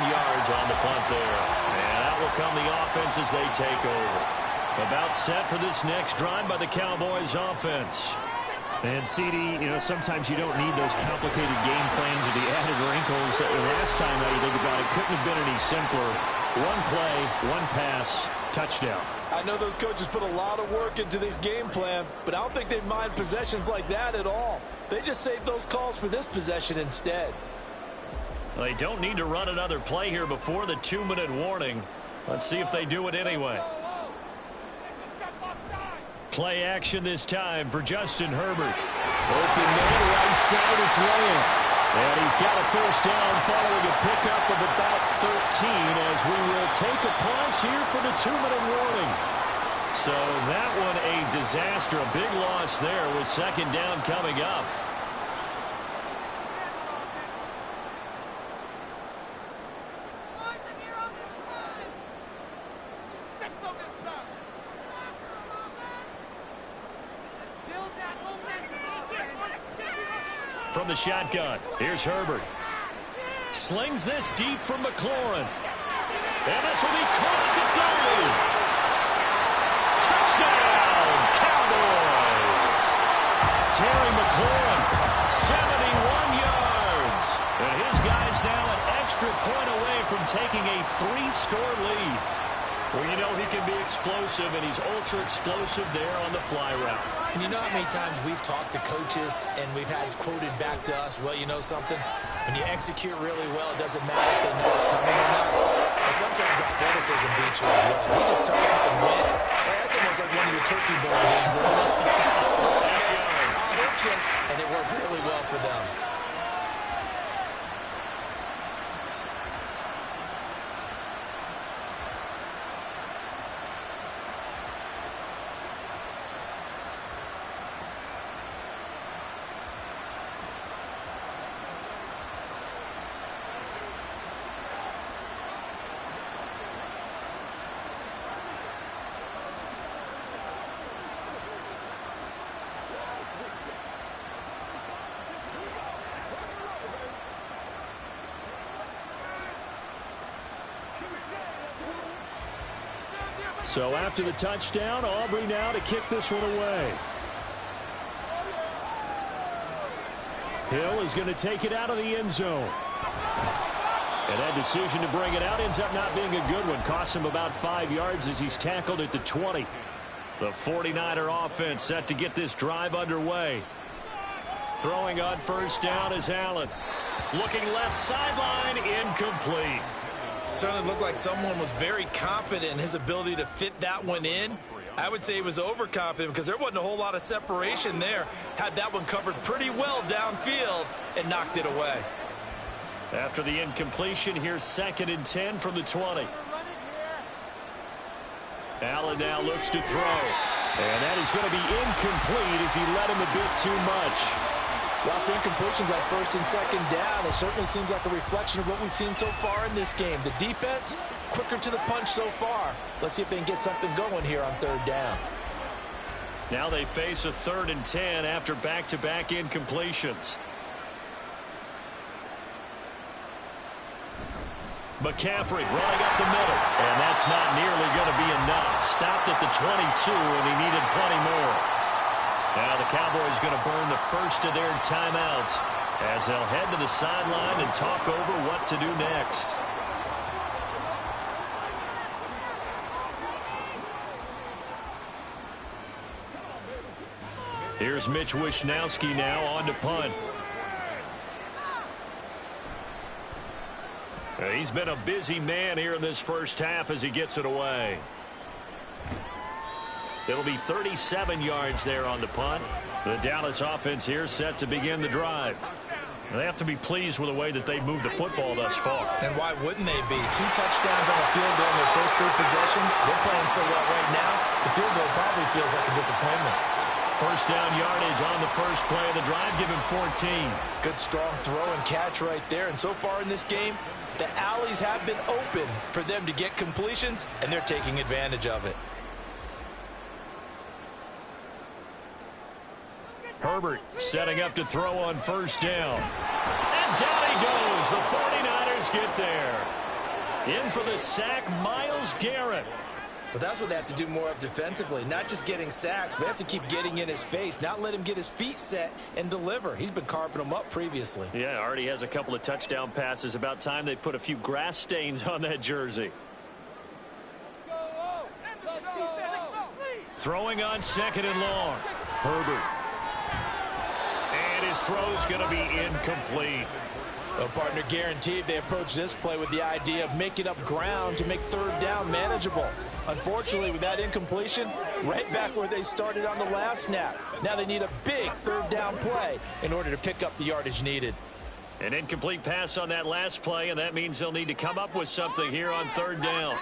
Yards on the punt there. And out will come the offense as they take over. About set for this next drive by the Cowboys offense. And CD, you know, sometimes you don't need those complicated game plans or the added wrinkles. Last time, now you think about it, couldn't have been any simpler. One play, one pass, touchdown. I know those coaches put a lot of work into this game plan, but I don't think they mind possessions like that at all. They just save those calls for this possession instead. They don't need to run another play here before the 2-minute warning. Let's see if they do it anyway. Play action this time for Justin Herbert. Open man, right side, it's Lamb. And he's got a first down following a pickup of about 13 as we will take a pause here for the 2-minute warning. So that one a disaster, a big loss there with 2nd down coming up. From the shotgun, here's Herbert. Slings this deep from McLaurin. And this will be caught at the 30. Touchdown, Cowboys! Terry McLaurin, 71 yards. And his guys now an extra point away from taking a 3-score lead. Well, you know he can be explosive, and he's ultra-explosive there on the fly route. And you know how many times we've talked to coaches and we've had quoted back to us, well, you know something? When you execute really well, it doesn't matter if they know it's coming or not. And sometimes athleticism beats you as well. He just took off and went. That's almost like one of your turkey bowl games, isn't it? Just go home, man. I'll hit you. And it worked really well for them. So after the touchdown, Aubrey now to kick this one away. Hill is going to take it out of the end zone. And that decision to bring it out ends up not being a good one. Costs him about 5 yards as he's tackled at the 20. The 49er offense set to get this drive underway. Throwing on first down is Allen. Looking left sideline, incomplete. Certainly looked like someone was very confident in his ability to fit that one in. I would say he was overconfident because there wasn't a whole lot of separation there. Had that one covered pretty well downfield and knocked it away. After the incompletion, here's 2nd and 10 from the 20. Allen now looks to throw. And that is going to be incomplete as he led him a bit too much. Well, for incompletions at 1st and 2nd down, it certainly seems like a reflection of what we've seen so far in this game. The defense quicker to the punch so far. Let's see if they can get something going here on third down. Now they face a 3rd and 10 after back-to-back incompletions. McCaffrey running up the middle, and that's not nearly going to be enough. Stopped at the 22, and he needed plenty more. Now the Cowboys going to burn the first of their timeouts as they'll head to the sideline and talk over what to do next. Here's Mitch Wishnowsky now on to punt. He's been a busy man here in this first half as he gets it away. It'll be 37 yards there on the punt. The Dallas offense here set to begin the drive. They have to be pleased with the way that they've moved the football thus far. And why wouldn't they be? 2 touchdowns on the field goal in their first 3 possessions. They're playing so well right now, the field goal probably feels like a disappointment. First down yardage on the first play of the drive. Give him 14. Good strong throw and catch right there. And so far in this game, the alleys have been open for them to get completions, and they're taking advantage of it. Herbert setting up to throw on first down. And down he goes. The 49ers get there. In for the sack, Myles Garrett. But that's what they have to do more of defensively. Not just getting sacks, but they have to keep getting in his face. Not let him get his feet set and deliver. He's been carving them up previously. Yeah, already has a couple of touchdown passes. About time they put a few grass stains on that jersey. Throwing on 2nd and long. Herbert. And his throw's going to be incomplete. Well, partner, guaranteed they approach this play with the idea of making up ground to make third down manageable. Unfortunately, with that incompletion, right back where they started on the last snap. Now they need a big third down play in order to pick up the yardage needed. An incomplete pass on that last play, and that means they'll need to come up with something here on third down.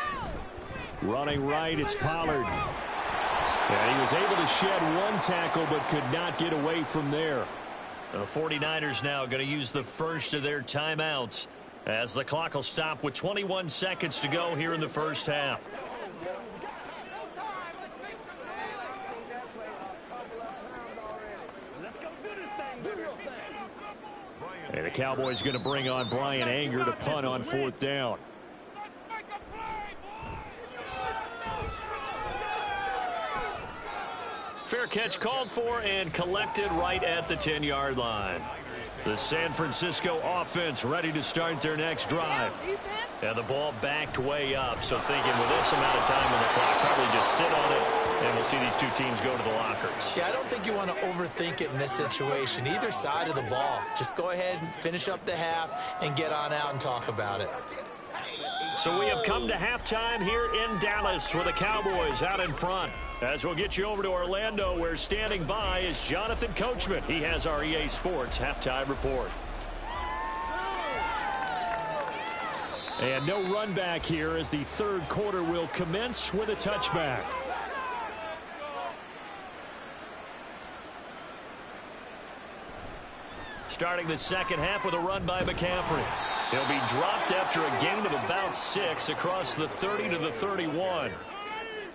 Running right, it's Pollard. And he was able to shed 1 tackle, but could not get away from there. The 49ers now going to use the first of their timeouts as the clock will stop with 21 seconds to go here in the first half. And the Cowboys going to bring on Brian Anger to punt on 4th down. Fair catch called for and collected right at the 10-yard line. The San Francisco offense ready to start their next drive. And the ball backed way up, so thinking with this amount of time on the clock, probably just sit on it, and we'll see these two teams go to the lockers. Yeah, I don't think you want to overthink it in this situation. Either side of the ball. Just go ahead and finish up the half and get on out and talk about it. So we have come to halftime here in Dallas with the Cowboys out in front. As we'll get you over to Orlando, where standing by is Jonathan Coachman. He has our EA Sports halftime report. And no run back here as the third quarter will commence with a touchback. Starting the second half with a run by McCaffrey. He'll be dropped after a gain of about 6 across the 30 to the 31.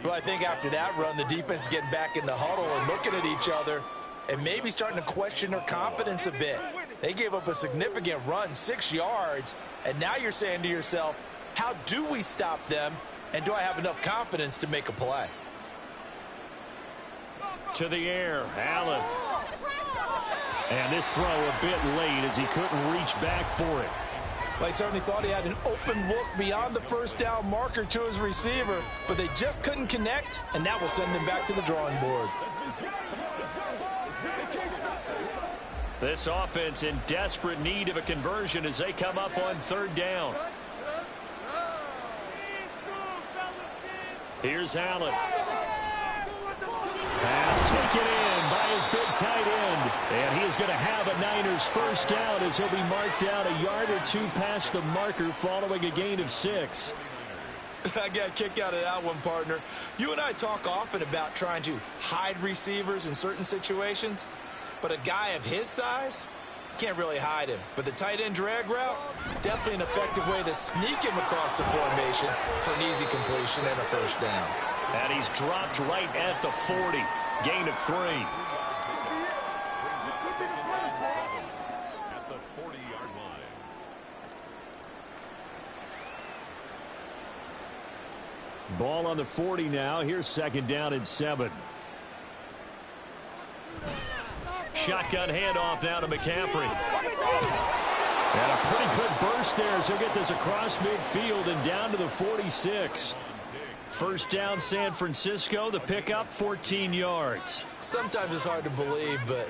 Well, I think after that run, the defense is getting back in the huddle and looking at each other and maybe starting to question their confidence a bit. They gave up a significant run, 6 yards, and now you're saying to yourself, how do we stop them, and do I have enough confidence to make a play? To the air, Allen. And this throw a bit late as he couldn't reach back for it. Well, I certainly thought he had an open look beyond the first down marker to his receiver, but they just couldn't connect, and that will send them back to the drawing board. This offense in desperate need of a conversion as they come up on third down. Here's Allen. Pass taken in by his big tight end. And he is going to have a Niners first down as he'll be marked down a yard or 2 past the marker following a gain of 6. I got a kick out of that one, partner. You and I talk often about trying to hide receivers in certain situations, but a guy of his size, can't really hide him. But the tight end drag route, definitely an effective way to sneak him across the formation for an easy completion and a first down. And he's dropped right at the 40. Gain of 3. At the 40-yard line. Ball on the 40 now. Here's second down and 7. Shotgun handoff now to McCaffrey. And a pretty good burst there as he'll get this across midfield and down to the 46. First down, San Francisco. The pickup, 14 yards. Sometimes it's hard to believe, but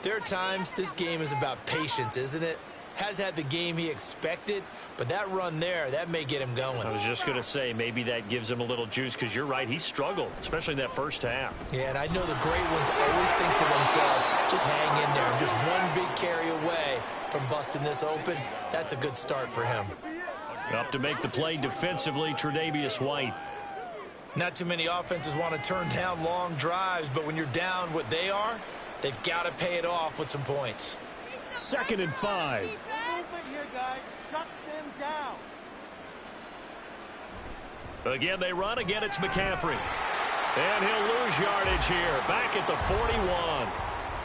there are times this game is about patience, isn't it? Has had the game he expected, but that run there, that may get him going. I was just going to say, maybe that gives him a little juice, because you're right, he struggled, especially in that first half. Yeah, and I know the great ones always think to themselves, just hang in there. I'm just one big carry away from busting this open. That's a good start for him. Up to make the play defensively, Tre'Davious White. Not too many offenses want to turn down long drives, but when you're down what they are, they've got to pay it off with some points. Second and 5. Move it here, guys. Shut them down. Again, they run. Again, it's McCaffrey. And he'll lose yardage here. Back at the 41.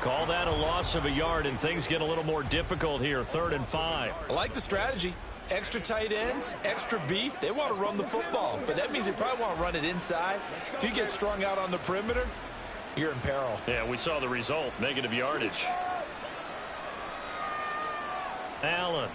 Call that a loss of a yard, and things get a little more difficult here. 3rd and 5. I like the strategy. Extra tight ends, extra beef. They want to run the football, but that means they probably want to run it inside. If you get strung out on the perimeter, you're in peril. Yeah, we saw the result. Negative yardage. Allen.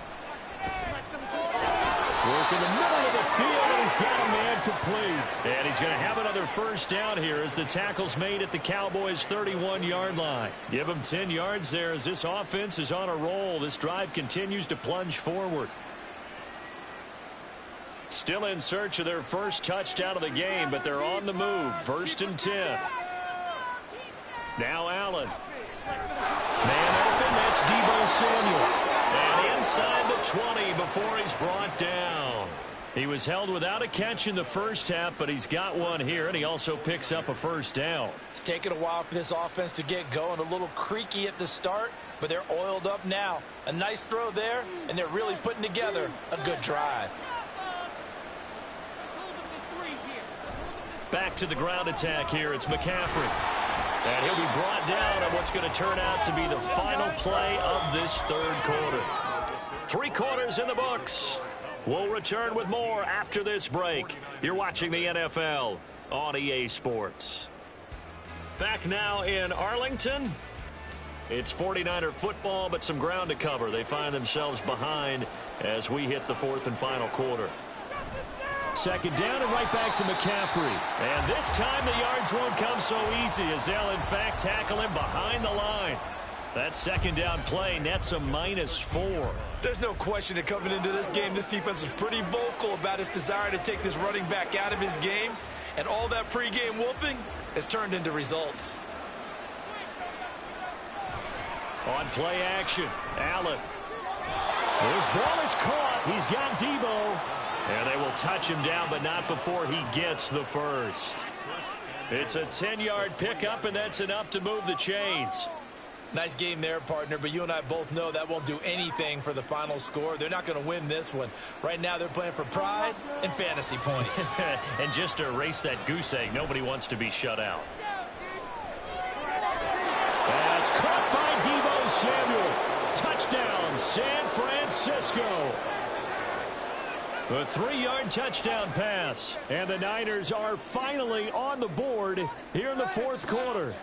Work in the middle of the field, and he's got a man complete. And he's going to have another first down here as the tackle's made at the Cowboys' 31-yard line. Give him 10 yards there as this offense is on a roll. This drive continues to plunge forward. Still in search of their first touchdown of the game, but they're on the move. 1st and 10. Now Allen. Man open, that's Deebo Samuel. And inside the 20 before he's brought down. He was held without a catch in the first half, but he's got one here, and he also picks up a first down. It's taken a while for this offense to get going. A little creaky at the start, but they're oiled up now. A nice throw there, and they're really putting together a good drive. Back to the ground attack here. It's McCaffrey. And he'll be brought down on what's going to turn out to be the final play of this 3rd quarter. 3 quarters in the books. We'll return with more after this break. You're watching the NFL on EA Sports. Back now in Arlington. It's 49er football, but some ground to cover. They find themselves behind as we hit the 4th and final quarter. Second down and right back to McCaffrey. And this time the yards won't come so easy as they'll in fact tackle him behind the line. That second down play nets a -4. There's no question that coming into this game, this defense was pretty vocal about its desire to take this running back out of his game. And all that pregame wolfing has turned into results. On play action, Allen. His ball is caught. He's got Deebo. And they will touch him down, but not before he gets the first. It's a 10-yard pickup, and that's enough to move the chains. Nice game there, partner, but you and I both know that won't do anything for the final score. They're not going to win this one. Right now, they're playing for pride and fantasy points. And just to erase that goose egg, nobody wants to be shut out. That's caught by Deebo Samuel. Touchdown, San Francisco. A 3-yard touchdown pass. And the Niners are finally on the board here in the 4th quarter.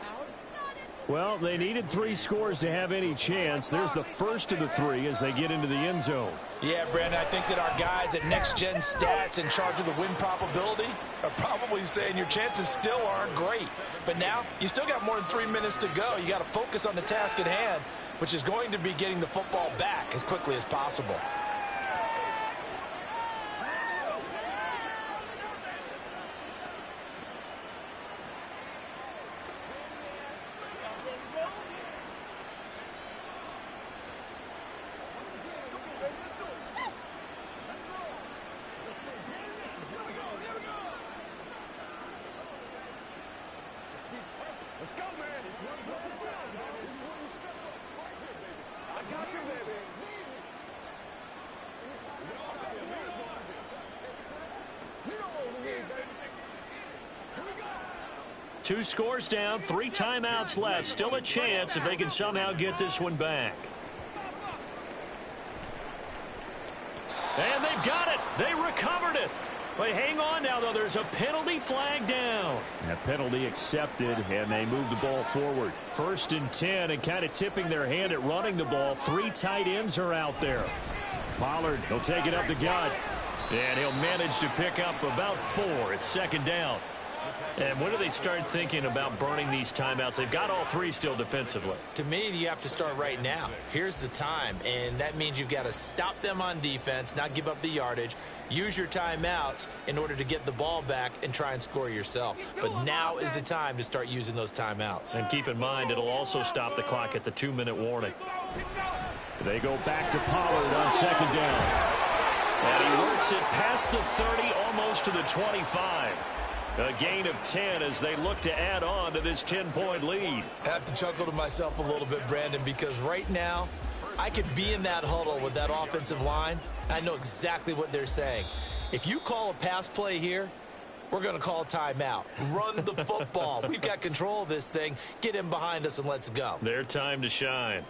Well, they needed 3 scores to have any chance. There's the first of the 3 as they get into the end zone. Yeah, Brandon, I think that our guys at Next Gen Stats in charge of the win probability are probably saying your chances still aren't great. But now, you still got more than 3 minutes to go. You got to focus on the task at hand, which is going to be getting the football back as quickly as possible. Let's go, man. Two scores down, 3 timeouts left. Still a chance if they can somehow get this one back. And they've got it. They recovered it. But hang on now, though. There's a penalty flag down. A penalty accepted, and they move the ball forward. 1st and 10, and kind of tipping their hand at running the ball. 3 tight ends are out there. Pollard, he'll take it up the gut. And he'll manage to pick up about 4. It's 2nd down. And when do they start thinking about burning these timeouts? They've got all 3 still defensively. To me, you have to start right now. Here's the time, and that means you've got to stop them on defense, not give up the yardage, use your timeouts in order to get the ball back and try and score yourself. But now is the time to start using those timeouts. And keep in mind, it'll also stop the clock at the 2-minute warning. They go back to Pollard on 2nd down. And he works it past the 30, almost to the 25. A gain of 10 as they look to add on to this 10-point lead. I have to chuckle to myself a little bit, Brandon, because right now I could be in that huddle with that offensive line. I know exactly what they're saying. If you call a pass play here, we're going to call a timeout. Run the football. We've got control of this thing. Get in behind us and let's go. Their time to shine.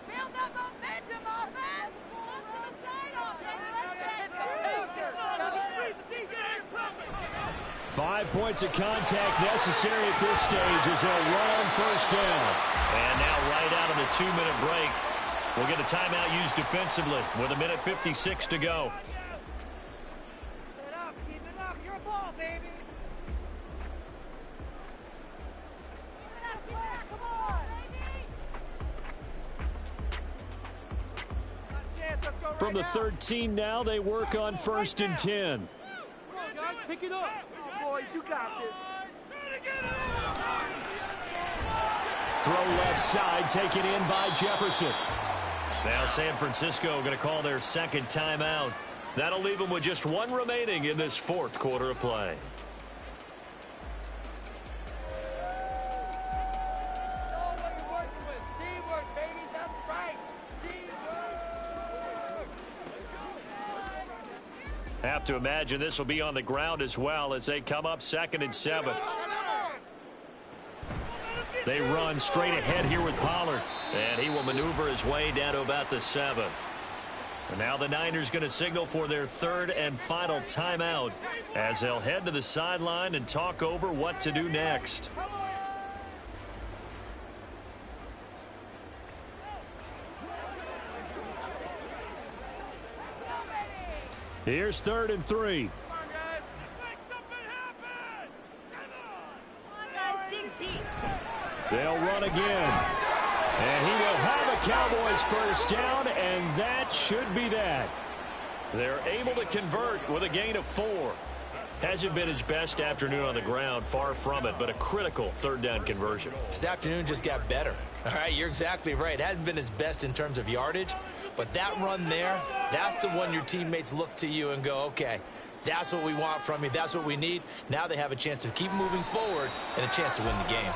Build up momentum, offense! 5 points of contact necessary at this stage as they'll run on 1st down. And now right out of the 2-minute break, we'll get a timeout used defensively with 1:56 to go. Keep it up, your ball, baby! Keep it up, come on! From the 13 now, they work on 1st and 10. Come on, guys, pick it up. Boys, you got this. Throw left side, taken in by Jefferson. Now San Francisco going to call their 2nd timeout. That'll leave them with just 1 remaining in this 4th quarter of play. Have to imagine this will be on the ground as well as they come up 2nd and 7. They run straight ahead here with Pollard. And he will maneuver his way down to about the 7. And now the Niners going to signal for their 3rd and final timeout as they'll head to the sideline and talk over what to do next. Here's 3rd and 3. Come on, guys. Make something happen. Come on. Guys, dig deep. They'll run again. And he will have a Cowboys 1st down, and that should be that. They're able to convert with a gain of 4. Hasn't been his best afternoon on the ground, far from it, but a critical 3rd down conversion. This afternoon just got better. All right, you're exactly right. It hasn't been his best in terms of yardage, but that run there, that's the one your teammates look to you and go, okay, that's what we want from you. That's what we need. Now they have a chance to keep moving forward and a chance to win the game.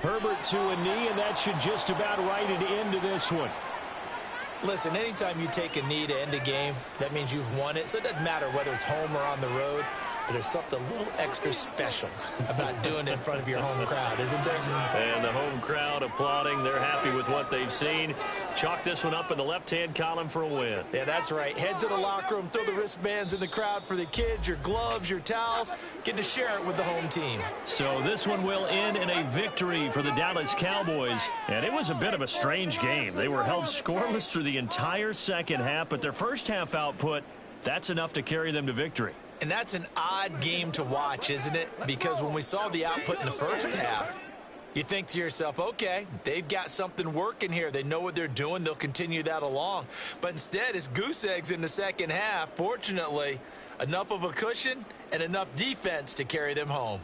Herbert to a knee, and that should just about write it into this one. Listen, anytime you take a knee to end a game, that means you've won it. So it doesn't matter whether it's home or on the road, but there's something a little extra special about doing it in front of your home crowd, isn't there? And the home crowd applauding. They're happy with what they've seen. Chalk this one up in the left-hand column for a win. Yeah, that's right. Head to the locker room, throw the wristbands in the crowd for the kids, your gloves, your towels. Get to share it with the home team. So this one will end in a victory for the Dallas Cowboys. And it was a bit of a strange game. They were held scoreless through the entire second half, but their first half output, that's enough to carry them to victory. And that's an odd game to watch, isn't it? Because when we saw the output in the first half, You think to yourself, okay, they've got something working here. They know what they're doing. They'll continue that along. But instead, it's goose eggs in the second half. Fortunately, enough of a cushion and enough defense to carry them home.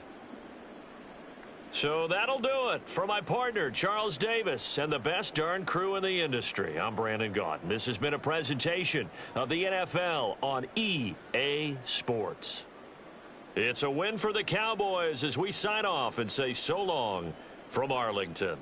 So that'll do it for my partner, Charles Davis, and the best darn crew in the industry. I'm Brandon Gaudin. This has been a presentation of the NFL on EA Sports. It's a win for the Cowboys as we sign off and say so long from Arlington.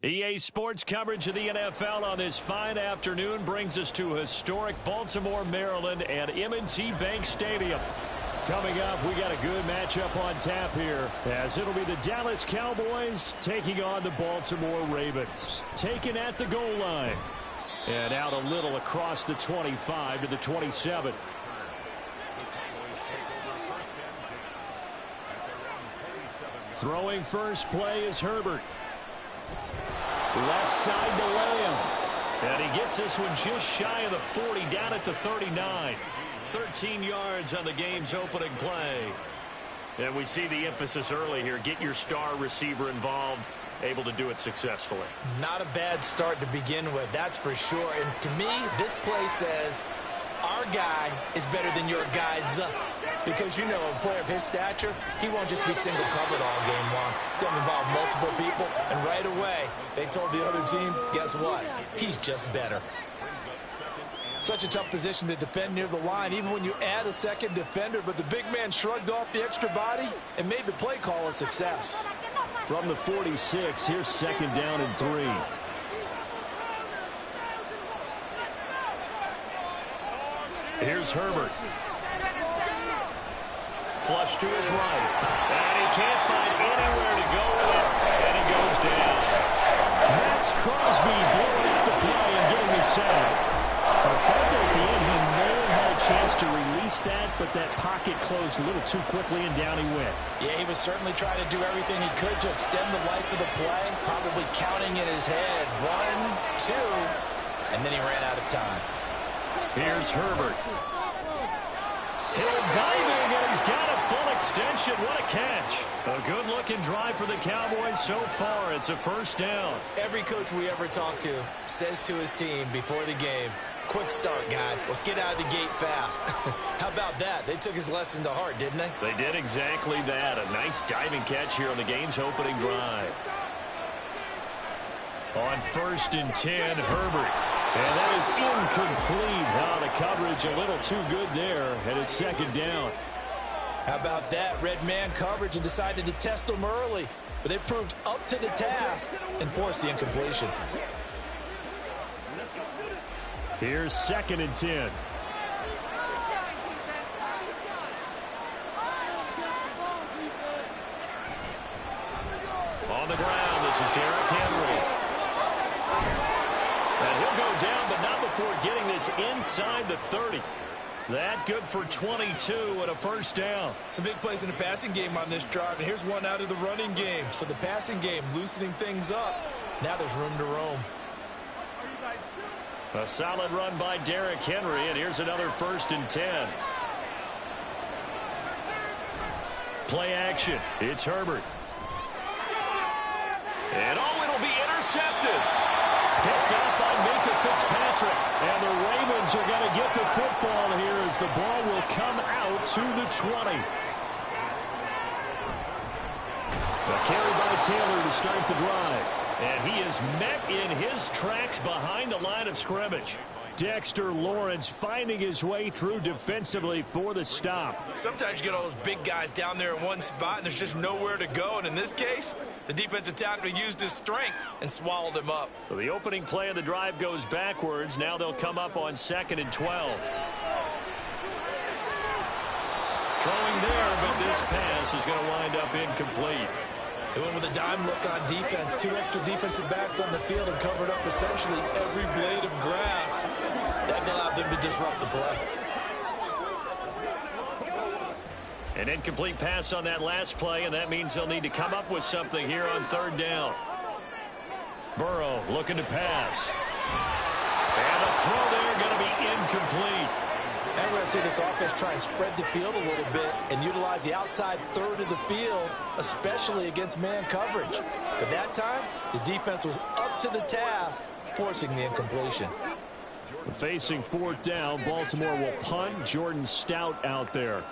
EA Sports coverage of the NFL on this fine afternoon brings us to historic Baltimore, Maryland at M&T Bank Stadium. Coming up, we got a good matchup on tap here, as it'll be the Dallas Cowboys taking on the Baltimore Ravens. Taken at the goal line. And out a little across the 25 to the 27. Throwing first play is Herbert. Left side to Lamb. And he gets this one just shy of the 40, down at the 39. 13 yards on the game's opening play. And we see the emphasis early here. Get your star receiver involved. Able to do it successfully. Not a bad start to begin with, that's for sure. And to me, this play says our guy is better than your guys. Because, you know, a player of his stature, he won't just be single covered all game long. He's going to involve multiple people. And right away, they told the other team, guess what? He's just better. Such a tough position to defend near the line, even when you add a second defender. But the big man shrugged off the extra body and made the play call a success. From the 46, here's second down and 3. Here's Herbert. Flush to his right. And he can't find anywhere to go with it. And he goes down. Max Crosby blowing up the play and getting the sack. I felt that at the end he may have had a chance to release that, but that pocket closed a little too quickly, and down he went. Yeah, he was certainly trying to do everything he could to extend the life of the play, probably counting in his head. 1, 2, and then he ran out of time. Here's Herbert. Hill diving, and he's got a full extension. What a catch. A good-looking drive for the Cowboys so far. It's a first down. Every coach we ever talk to says to his team before the game, quick start, guys. Let's get out of the gate fast. How about that? They took his lesson to heart, didn't they? They did exactly that. A nice diving catch here on the game's opening drive. On 1st and 10, Herbert. And that is incomplete. The coverage a little too good there, and it's second down. How about that? Red man coverage and decided to test them early. But they proved up to the task and forced the incompletion. Here's 2nd and 10. On the ground, this is Derrick Henry. And he'll go down, but not before getting this inside the 30. That good for 22 and a first down. Some big plays in the passing game on this drive, and here's one out of the running game. So the passing game loosening things up. Now there's room to roam. A solid run by Derrick Henry, and here's another 1st and 10. Play action. It's Herbert. And it'll be intercepted. Picked up by Minka Fitzpatrick. And the Ravens are going to get the football here as the ball will come out to the 20. A carry by Taylor to start the drive. And he is met in his tracks behind the line of scrimmage. Dexter Lawrence finding his way through defensively for the stop. Sometimes you get all those big guys down there in one spot, and there's just nowhere to go. And in this case, the defensive tackle used his strength and swallowed him up. So the opening play of the drive goes backwards. Now they'll come up on 2nd and 12. Throwing there, but this pass is going to wind up incomplete. They went with a dime look on defense. 2 extra defensive backs on the field and covered up essentially every blade of grass. That allowed them to disrupt the play. An incomplete pass on that last play, and that means they'll need to come up with something here on 3rd down. Burrow looking to pass. And a throw there going to be incomplete. And we're going to see this offense try and spread the field a little bit and utilize the outside third of the field, especially against man coverage. But that time, the defense was up to the task, forcing the incompletion. Facing 4th down, Baltimore will punt. Jordan Stout out there.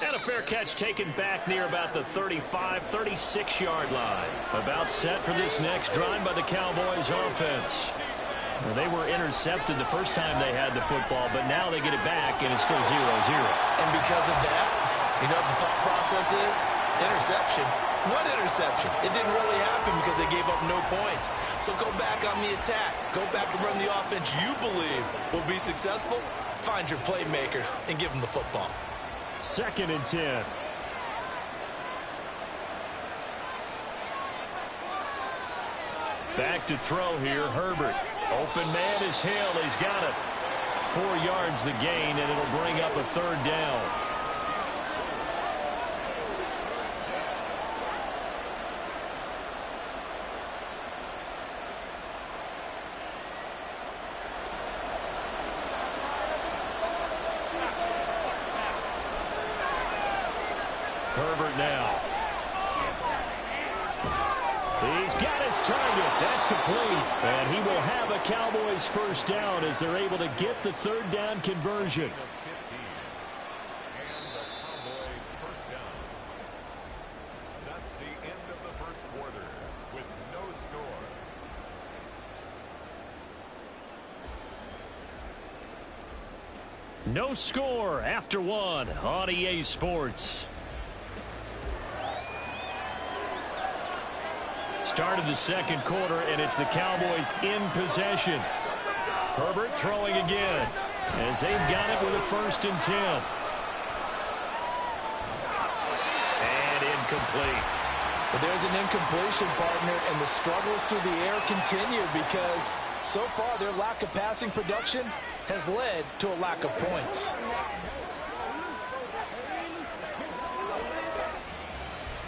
And a fair catch taken back near about the 35, 36-yard line. About set for this next drive by the Cowboys offense. Well, they were intercepted the first time they had the football, but now they get it back, and it's still 0-0. And because of that, you know, the thought process process is? Interception. What interception? It didn't really happen because they gave up no points. So go back on the attack. Go back and run the offense you believe will be successful. Find your playmakers and give them the football. 2nd and 10. Back to throw here, Herbert. Open man is Hill. He's got it. 4 yards the gain, and it'll bring up a 3rd down. Herbert now. He's got his target. That's complete. And he will have a Cowboys 1st down as they're able to get the 3rd down conversion. That's the end of the first quarter with no score. No score after 1 on EA Sports. Start of the 2nd quarter, and it's the Cowboys in possession. Herbert throwing again as they've got it with a 1st and 10. And incomplete. But there's an incompletion, partner, and the struggles through the air continue because so far their lack of passing production has led to a lack of points.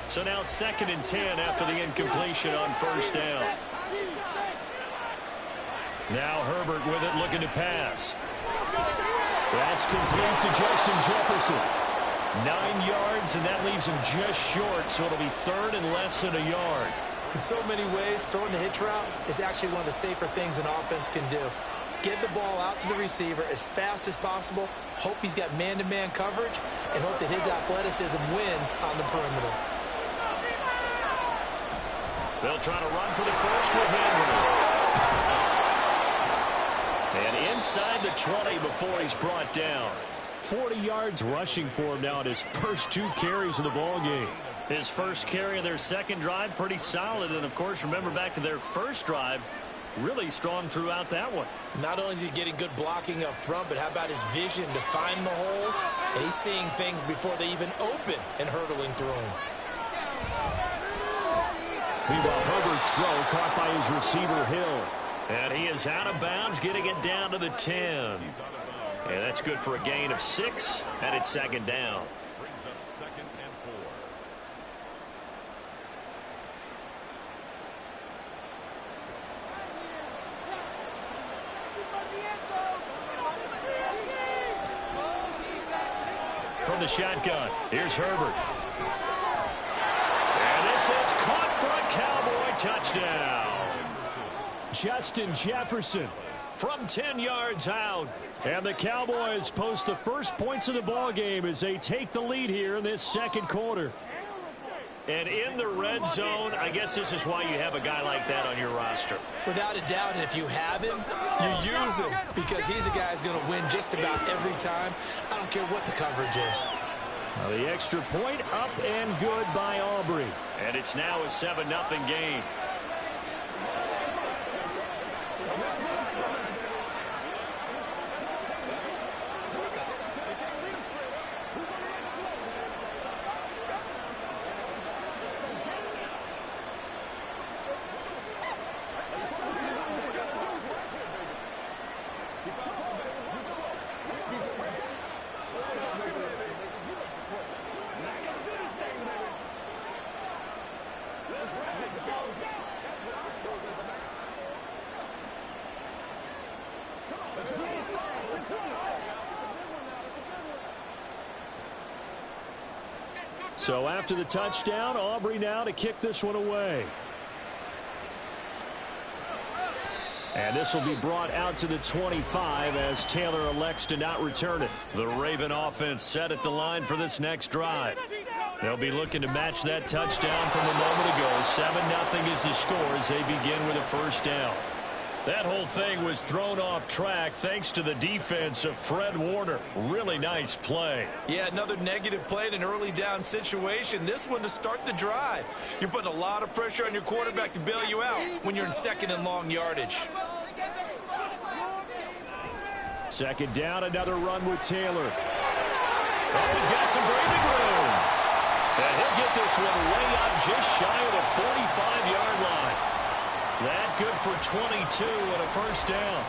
So now 2nd and 10 after the incompletion on 1st down. Now Herbert with it, looking to pass. That's complete to Justin Jefferson. 9 yards, and that leaves him just short, so it'll be 3rd and less than a yard. In so many ways, throwing the hitch route is actually one of the safer things an offense can do. Get the ball out to the receiver as fast as possible, hope he's got man-to-man coverage, and hope that his athleticism wins on the perimeter. They'll try to run for the first with Henry. And inside the 20 before he's brought down. 40 yards rushing for him now in his first 2 carries of the ball game. His first carry of their 2nd drive, pretty solid. And, of course, remember back to their 1st drive, really strong throughout that one. Not only is he getting good blocking up front, but how about his vision to find the holes? And he's seeing things before they even open and hurdling through them. Meanwhile, Herbert's throw caught by his receiver, Hill. And he is out of bounds, getting it down to the 10. And that's good for a gain of 6, and it's 2nd down. Brings up 2nd and 4. From the shotgun, here's Herbert. And this is caught for a Cowboy touchdown. Justin Jefferson From 10 yards out. and the Cowboys post the first points of the ball game as they take the lead here in this 2nd quarter. And in the red zone, I guess this is why you have a guy like that on your roster. Without a doubt, and if you have him, you use him because he's a guy who's going to win just about every time. I don't care what the coverage is. Now the extra point up and good by Aubrey. And it's now a 7-0 game. So after the touchdown, Aubrey now to kick this one away. And this will be brought out to the 25 as Taylor elects to not return it. The Raven offense set at the line for this next drive. They'll be looking to match that touchdown from a moment ago. 7-0 is the score as they begin with a first down. That whole thing was thrown off track thanks to the defense of Fred Warner. Really nice play. Yeah, another negative play in an early down situation. This one to start the drive. You're putting a lot of pressure on your quarterback to bail you out when you're in second and long yardage. Second down, another run with Taylor. Oh, he's got some breathing room. And he'll get this one way up just shy of the 45-yard line. That good for 22 and a first down.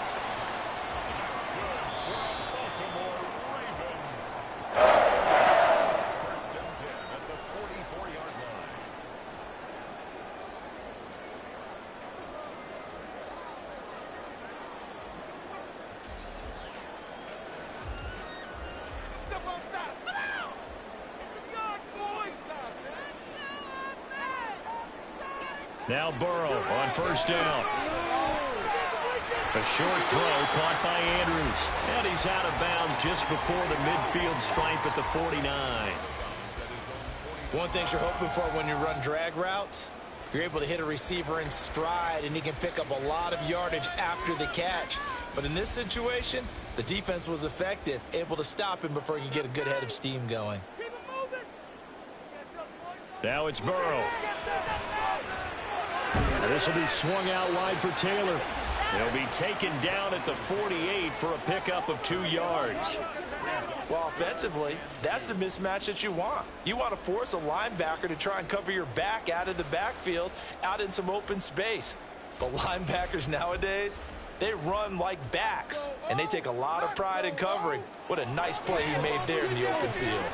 Now Burrow on first down. A short throw caught by Andrews. And he's out of bounds just before the midfield stripe at the 49. One thing you're hoping for when you run drag routes, you're able to hit a receiver in stride, and he can pick up a lot of yardage after the catch. But in this situation, the defense was effective, able to stop him before he could get a good head of steam going. Now it's Burrow. This will be swung out wide for Taylor. He'll be taken down at the 48 for a pickup of 2 yards. Well, offensively, that's the mismatch that you want. You want to force a linebacker to try and cover your back out of the backfield, out in some open space. The linebackers nowadays, they run like backs, and they take a lot of pride in covering. What a nice play he made there in the open field.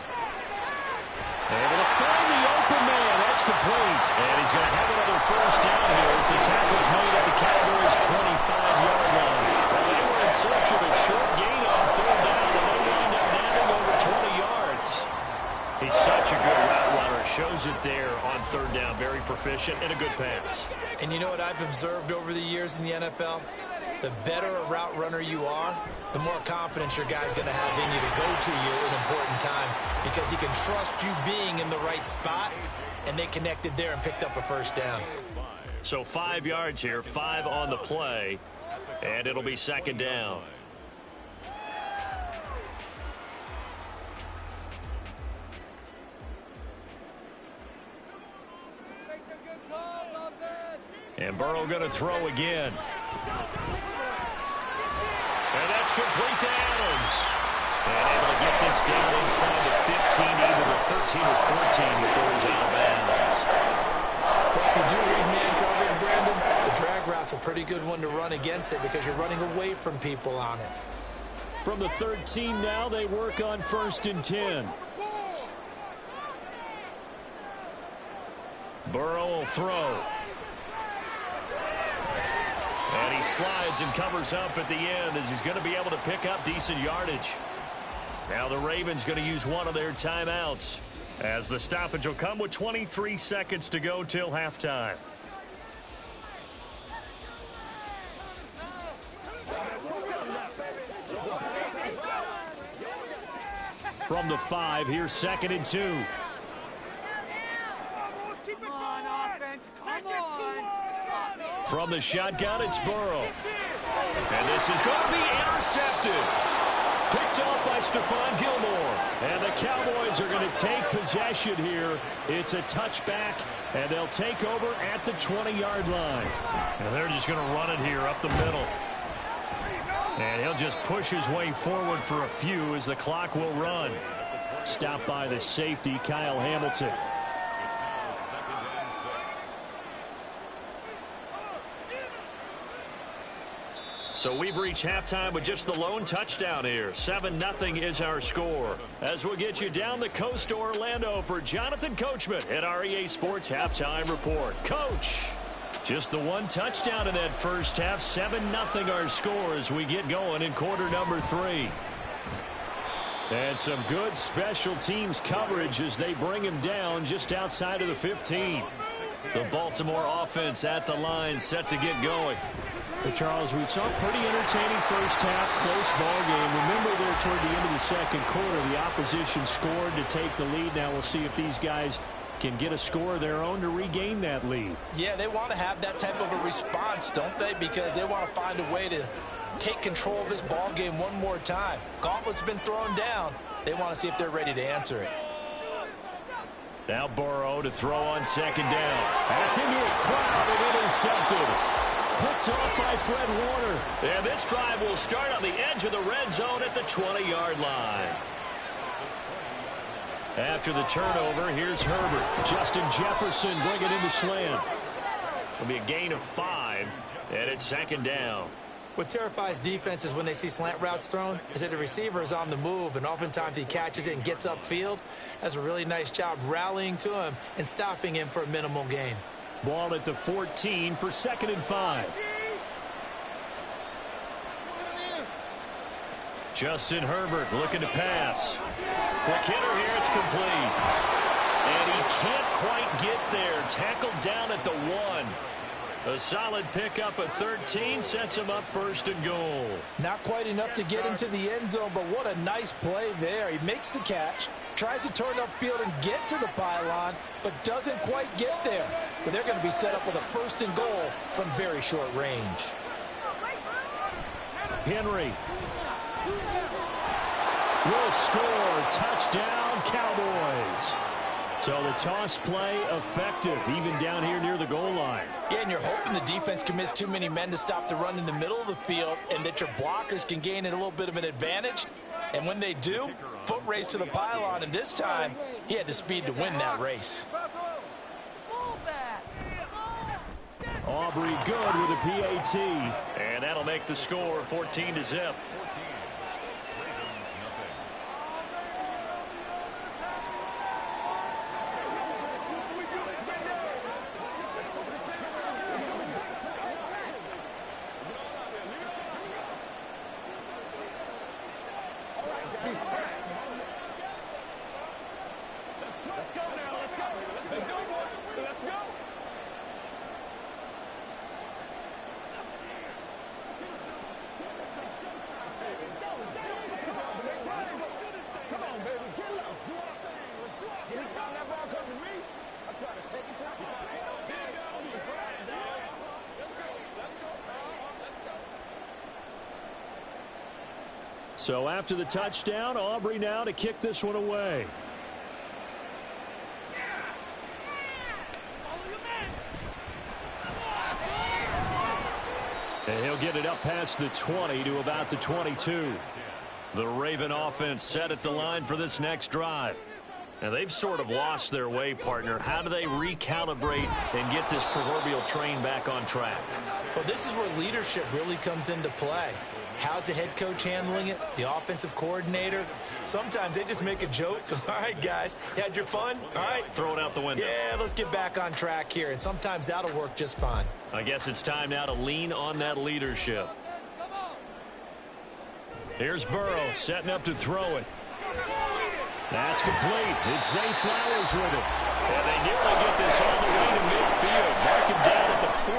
Able to find the open man. That's complete. And he's going to have another first down here as the tackle's made at the Cowboys' 25-yard line. Well, they were in search of a short gain on third down, and they wind up nabbing over 20 yards. He's such a good route runner. Shows it there on third down. Very proficient and a good pass. And you know what I've observed over the years in the NFL? The better a route runner you are, the more confidence your guy's going to have in you to go to you in important times, because he can trust you being in the right spot, and they connected there and picked up a first down. So 5 yards here, 5 on the play, and it'll be second down. And Burrow going to throw again. And that's complete to Adams. And able to get this down inside the 15, either the 13 or 14 before he's out of bounds. Well, if you do read man coverage, Brandon, the drag route's a pretty good one to run against it because you're running away from people on it. From the 13 now, they work on first and 10. Burrow will throw. And he slides and covers up at the end as he's going to be able to pick up decent yardage. Now the Ravens going to use one of their timeouts as the stoppage will come with 23 seconds to go till halftime. From the 5, here's second and 2. Come on, offense. Come on. From the shotgun, it's Burrow. And this is going to be intercepted. Picked off by Stephon Gilmore. And the Cowboys are going to take possession here. It's a touchback, and they'll take over at the 20-yard line. And they're just going to run it here up the middle. And he'll just push his way forward for a few as the clock will run. Stopped by the safety, Kyle Hamilton. So we've reached halftime with just the lone touchdown here. 7-0 is our score. As we'll get you down the coast to Orlando for Jonathan Coachman at our EA Sports Halftime Report. Coach, just the one touchdown in that first half. 7-0 our score as we get going in quarter number 3. And some good special teams coverage as they bring him down just outside of the 15. The Baltimore offense at the line set to get going. But Charles, we saw a pretty entertaining first half, close ball game. Remember there toward the end of the second quarter, the opposition scored to take the lead. Now we'll see if these guys can get a score of their own to regain that lead. Yeah, they want to have that type of a response, don't they? Because they want to find a way to take control of this ball game one more time. Gauntlet's been thrown down. They want to see if they're ready to answer it. Now Burrow to throw on second down. That's into a crowd and intercepted. Picked off by Fred Warner. And this drive will start on the edge of the red zone at the 20-yard line. After the turnover, here's Herbert. Justin Jefferson bringing in the slant. It'll be a gain of 5, and it's second down. What terrifies defenses when they see slant routes thrown is that the receiver is on the move, and oftentimes he catches it and gets upfield. Does a really nice job rallying to him and stopping him for a minimal gain. Ball at the 14 for 2nd and 5. Justin Herbert looking to pass. Quick hitter here, it's complete. And he can't quite get there. Tackled down at the 1. A solid pickup at 13 sets him up 1st and goal. Not quite enough to get into the end zone, but what a nice play there. He makes the catch, tries to turn upfield and get to the pylon, but doesn't quite get there. But they're going to be set up with a 1st and goal from very short range. Henry will score. Touchdown, Cowboys. So the toss play effective, even down here near the goal line. Yeah, and you're hoping the defense can miss too many men to stop the run in the middle of the field and that your blockers can gain a little bit of an advantage. And when they do, foot race to the pylon, and this time he had the speed to win that race. Aubrey good with a PAT. And that'll make the score 14-0. So after the touchdown, Aubrey now to kick this one away. And he'll get it up past the 20 to about the 22. The Raven offense set at the line for this next drive. Now they've sort of lost their way, partner. How do they recalibrate and get this proverbial train back on track? Well, this is where leadership really comes into play. How's the head coach handling it? The offensive coordinator? Sometimes they just make a joke. All right, guys, you had your fun? All right. Throw it out the window. Yeah, let's get back on track here. And sometimes that'll work just fine. I guess it's time now to lean on that leadership. Here's Burrow setting up to throw it. That's complete. It's Zay Flowers with it. And they nearly get this all the way to midfield. Mark him down at the 49.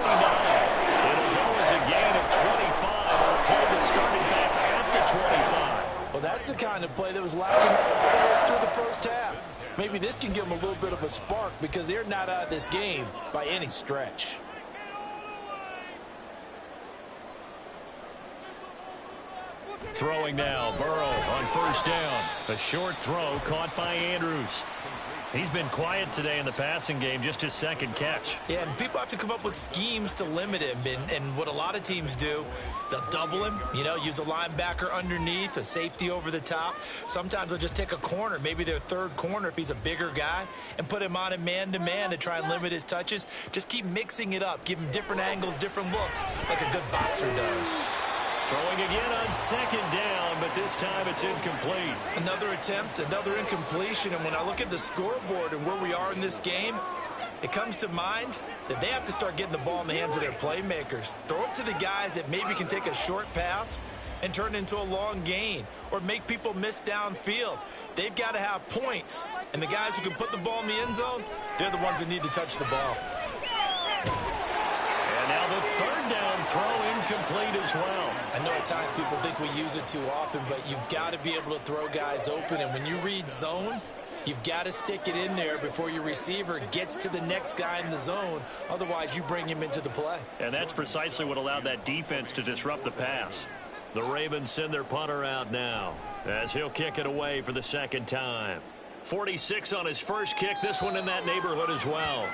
It'll go as a gain of 25 on a play that started back at the 25. Well, that's the kind of play that was lacking through the first half. Maybe this can give them a little bit of a spark because they're not out of this game by any stretch. Throwing now, Burrow on 1st down. A short throw caught by Andrews. He's been quiet today in the passing game, just his 2nd catch. Yeah, and people have to come up with schemes to limit him. And what a lot of teams do, they'll double him, use a linebacker underneath, a safety over the top. Sometimes they'll just take a corner, maybe their 3rd corner if he's a bigger guy, and put him on a man-to-man to try and limit his touches. Just keep mixing it up, give him different angles, different looks, like a good boxer does. Throwing again on 2nd down, but this time it's incomplete. Another attempt, another incompletion, and when I look at the scoreboard and where we are in this game, it comes to mind that they have to start getting the ball in the hands of their playmakers. Throw it to the guys that maybe can take a short pass and turn it into a long gain or make people miss downfield. They've got to have points, and the guys who can put the ball in the end zone, they're the ones that need to touch the ball. And now the 3rd down throw incomplete as well. I know at times people think we use it too often, but you've got to be able to throw guys open. And when you read zone, You've got to stick it in there before your receiver gets to the next guy in the zone. Otherwise, you bring him into the play. And that's precisely what allowed that defense to disrupt the pass. The Ravens send their punter out now as he'll kick it away for the second time. 46 on his first kick. This one in that neighborhood as well.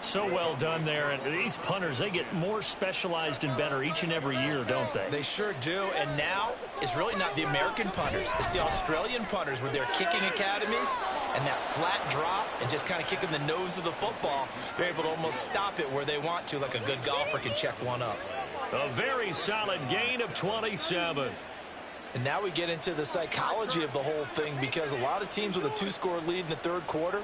So well done there. And these punters, they get more specialized and better each and every year, don't they? They sure do. And now it's really not the American punters. It's the Australian punters with their kicking academies and that flat drop and just kind of kicking the nose of the football. They're able to almost stop it where they want to, like a good golfer can check one up. A very solid gain of 27. And now we get into the psychology of the whole thing, because a lot of teams with a 2-score lead in the third quarter,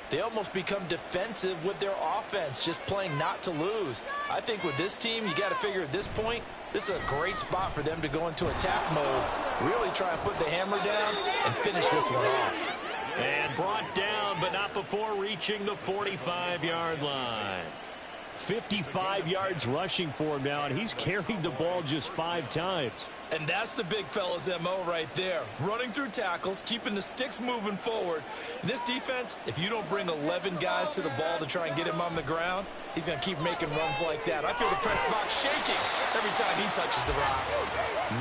they almost become defensive with their offense, just playing not to lose. I think with this team, you got to figure at this point, this is a great spot for them to go into attack mode, really try and put the hammer down and finish this one off. And brought down, but not before reaching the 45-yard line. 55 yards rushing for him now, and he's carried the ball just 5 times. And that's the big fella's MO right there. Running through tackles, keeping the sticks moving forward. This defense, if you don't bring 11 guys to the ball to try and get him on the ground, he's going to keep making runs like that. I feel the press box shaking every time he touches the rock.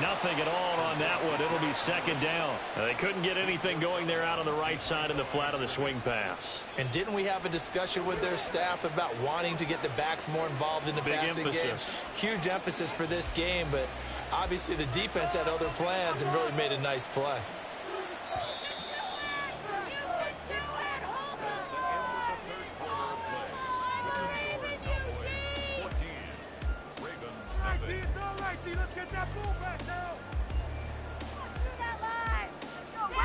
Nothing at all on that one. It'll be second down. They couldn't get anything going there out on the right side in the flat of the swing pass. And didn't we have a discussion with their staff about wanting to get the backs more involved in the passing game? Huge emphasis for this game, but obviously the defense had other plans and really made a nice play.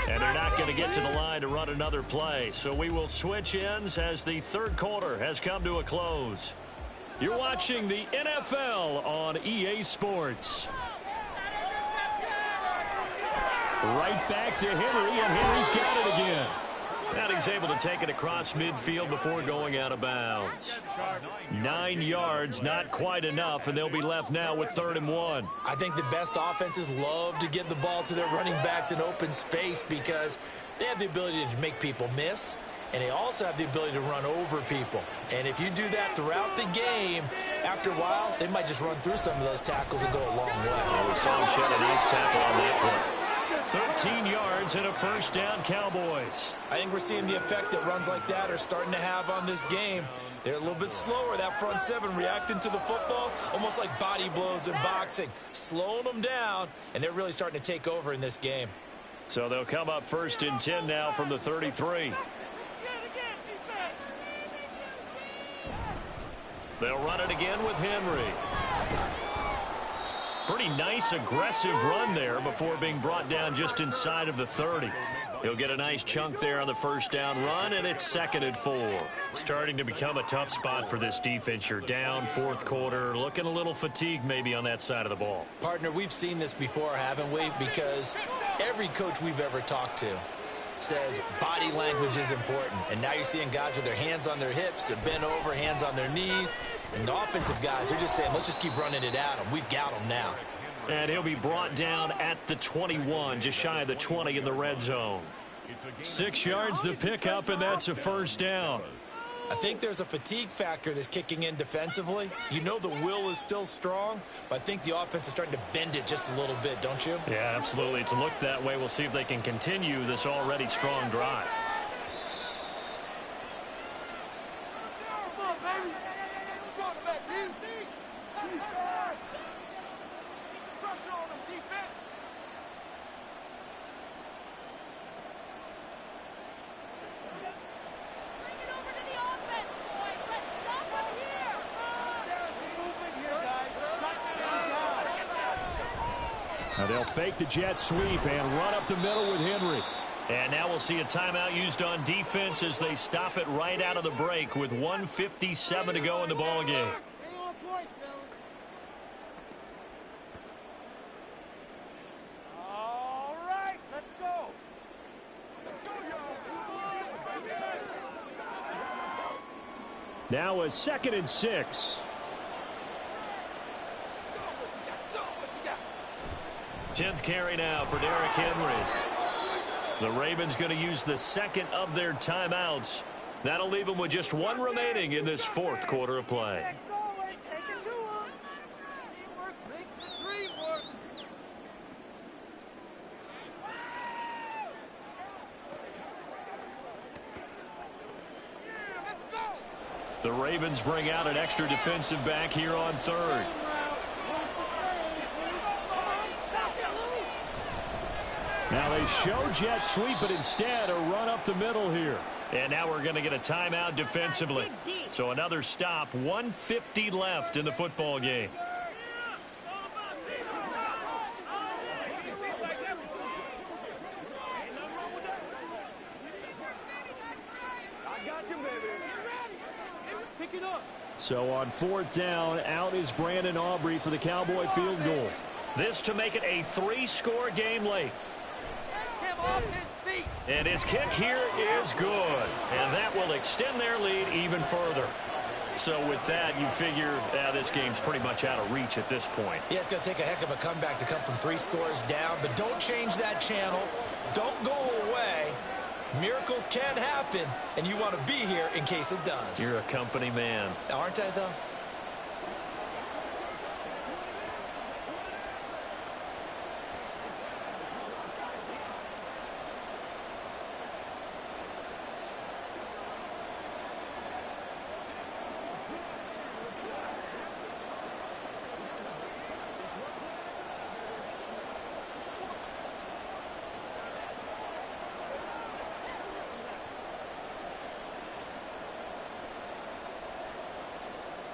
And they're not going to get to the line to run another play. So we will switch ends as the third quarter has come to a close. You're watching the NFL on EA Sports. Right back to Henry, and Henry's got it again. And he's able to take it across midfield before going out of bounds. 9 yards, not quite enough, and they'll be left now with 3rd and 1. I think the best offenses love to give the ball to their running backs in open space because they have the ability to make people miss, and they also have the ability to run over people. And if you do that throughout the game, after a while, they might just run through some of those tackles and go a long way. Oh, we saw him shed a nice tackle on that one. 13 yards and a first down, Cowboys. I think we're seeing the effect that runs like that are starting to have on this game. They're a little bit slower, that front seven, reacting to the football, almost like body blows in boxing, slowing them down, and they're really starting to take over in this game. So they'll come up 1st and 10 now from the 33. They'll run it again with Henry. Pretty nice, aggressive run there before being brought down just inside of the 30. He'll get a nice chunk there on the first down run, and it's 2nd and 4. Starting to become a tough spot for this defense. You're down 4th quarter, looking a little fatigued maybe on that side of the ball. Partner, we've seen this before, haven't we? Because every coach we've ever talked to says body language is important. And now you're seeing guys with their hands on their hips, they're bent over, hands on their knees. And the offensive guys are just saying, let's just keep running it at them. We've got them now. And he'll be brought down at the 21, just shy of the 20 in the red zone. 6 yards the pickup, and that's a first down. I think there's a fatigue factor that's kicking in defensively. You know the will is still strong, but I think the offense is starting to bend it just a little bit, don't you? Yeah, absolutely. It's looked that way. We'll see if they can continue this already strong drive. Now they'll fake the jet sweep and run up the middle with Henry. And now we'll see a timeout used on defense as they stop it right out of the break with 1:57 to go in the ballgame. All right, let's go. Now a 2nd and 6. 10th carry now for Derrick Henry. The Ravens going to use the second of their timeouts. That'll leave them with just one remaining in this fourth quarter of play. The Ravens bring out an extra defensive back here on third. Now they show jet sweep, but instead a run up the middle here. And now we're going to get a timeout defensively. So another stop, 1:50 left in the football game. So on fourth down, out is Brandon Aubrey for the Cowboy field goal. This to make it a 3-score game late. And his kick here is good. And that will extend their lead even further. So with that, you figure this game's pretty much out of reach at this point. Yeah, it's going to take a heck of a comeback to come from 3 scores down. But don't change that channel. Don't go away. Miracles can happen, and you want to be here in case it does. You're a company man. Aren't I, though?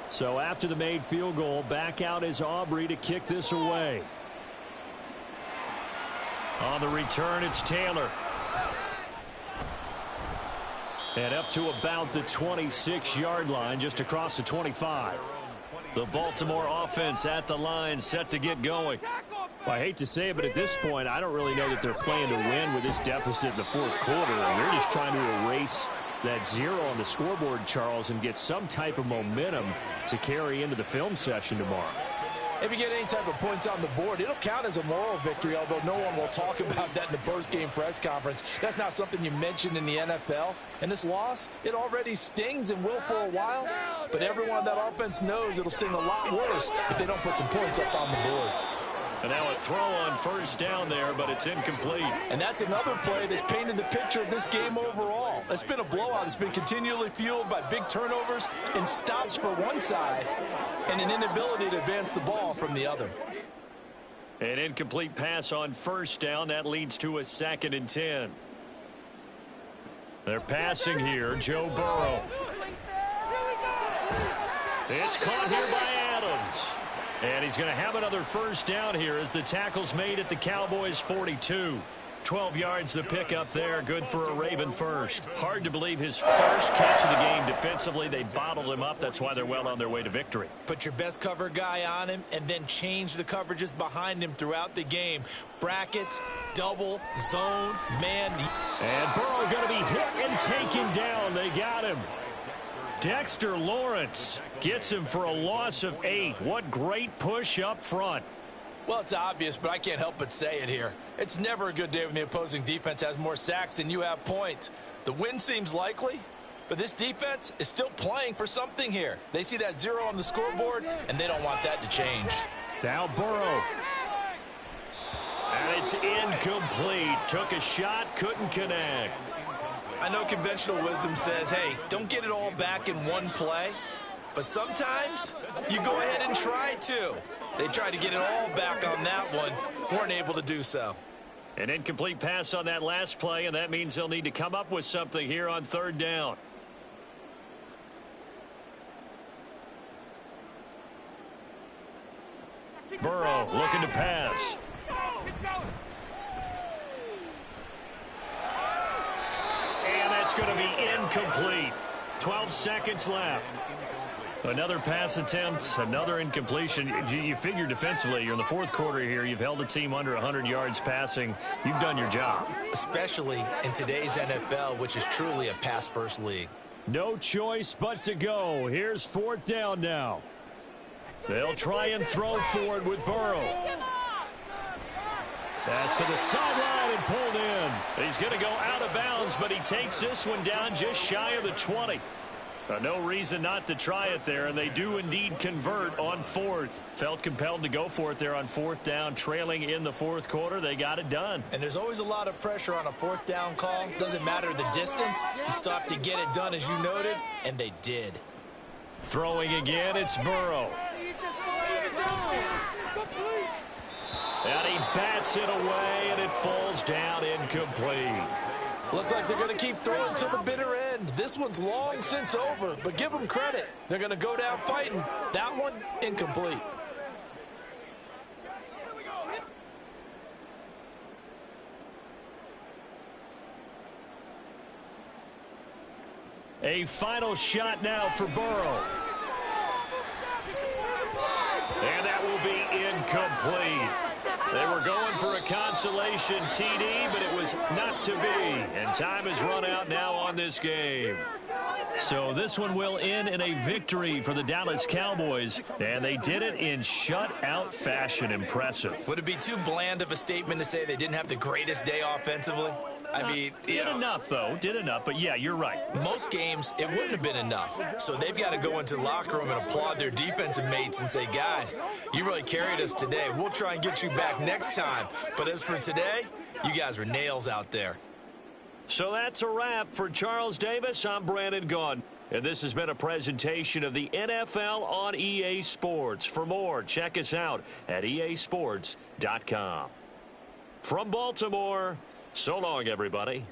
So after the made field goal, back out is Aubrey to kick this away. On the return, it's Taylor. And up to about the 26-yard line, just across the 25. The Baltimore offense at the line, set to get going. Well, I hate to say it, but at this point, I don't really know that they're playing to win with this deficit in the fourth quarter. They're just trying to erase that 0 on the scoreboard, Charles, and get some type of momentum to carry into the film session tomorrow. If you get any type of points on the board, it'll count as a moral victory, although no one will talk about that in the post-game press conference. That's not something you mentioned in the NFL. And this loss, it already stings and will for a while, but everyone on that offense knows it'll sting a lot worse if they don't put some points up on the board. And now a throw on first down there, but it's incomplete. And that's another play that's painted the picture of this game overall. It's been a blowout. It's been continually fueled by big turnovers and stops for one side and an inability to advance the ball from the other. An incomplete pass on first down. That leads to a 2nd and 10. They're passing here. Joe Burrow. It's caught here by Adams. And he's going to have another first down here as the tackle's made at the Cowboys' 42. 12 yards the pickup there. Good for a Raven first. Hard to believe his first catch of the game defensively. They bottled him up. That's why they're well on their way to victory. Put your best cover guy on him and then change the coverages behind him throughout the game. Brackets, double, zone, man. And Burrow going to be hit and taken down. They got him. Dexter Lawrence gets him for a loss of 8. What great push up front. Well, it's obvious, but I can't help but say it here. It's never a good day when the opposing defense has more sacks than you have points. The win seems likely, but this defense is still playing for something here. They see that 0 on the scoreboard, and they don't want that to change. Now Burrow. And it's incomplete. Took a shot, couldn't connect. I know conventional wisdom says, hey, don't get it all back in one play. But sometimes you go ahead and try to. They tried to get it all back on that one. Weren't able to do so. An incomplete pass on that last play, and that means they'll need to come up with something here on third down. Burrow looking to pass. And that's going to be incomplete. 12 seconds left. Another pass attempt, another incompletion. You figure defensively, you're in the fourth quarter here. You've held the team under 100 yards passing. You've done your job. Especially in today's NFL, which is truly a pass-first league. No choice but to go. Here's fourth down now. They'll try and throw forward with Burrow. That's to the sideline and pulled in. He's going to go out of bounds, but he takes this one down just shy of the 20. No reason not to try it there, and they do indeed convert on fourth. Felt compelled to go for it there on fourth down, trailing in the fourth quarter. They got it done. And there's always a lot of pressure on a fourth down call. Doesn't matter the distance. You still have to get it done, as you noted, and they did. Throwing again, it's Burrow. And he bats it away, and it falls down incomplete. Looks like they're going to keep throwing to the bitter end. This one's long since over, but give them credit. They're going to go down fighting. That one, incomplete. A final shot now for Burrow. And that will be incomplete. They were going for a consolation TD, but it was not to be. And time has run out now on this game. So this one will end in a victory for the Dallas Cowboys. And they did it in shutout fashion. Impressive. Would it be too bland of a statement to say they didn't have the greatest day offensively? I mean, did enough, though. Did enough. But, yeah, you're right. Most games, it wouldn't have been enough. So they've got to go into the locker room and applaud their defensive mates and say, guys, you really carried us today. We'll try and get you back next time. But as for today, you guys were nails out there. So that's a wrap for Charles Davis. I'm Brandon Gaudin. And this has been a presentation of the NFL on EA Sports. For more, check us out at easports.com. From Baltimore, so long, everybody.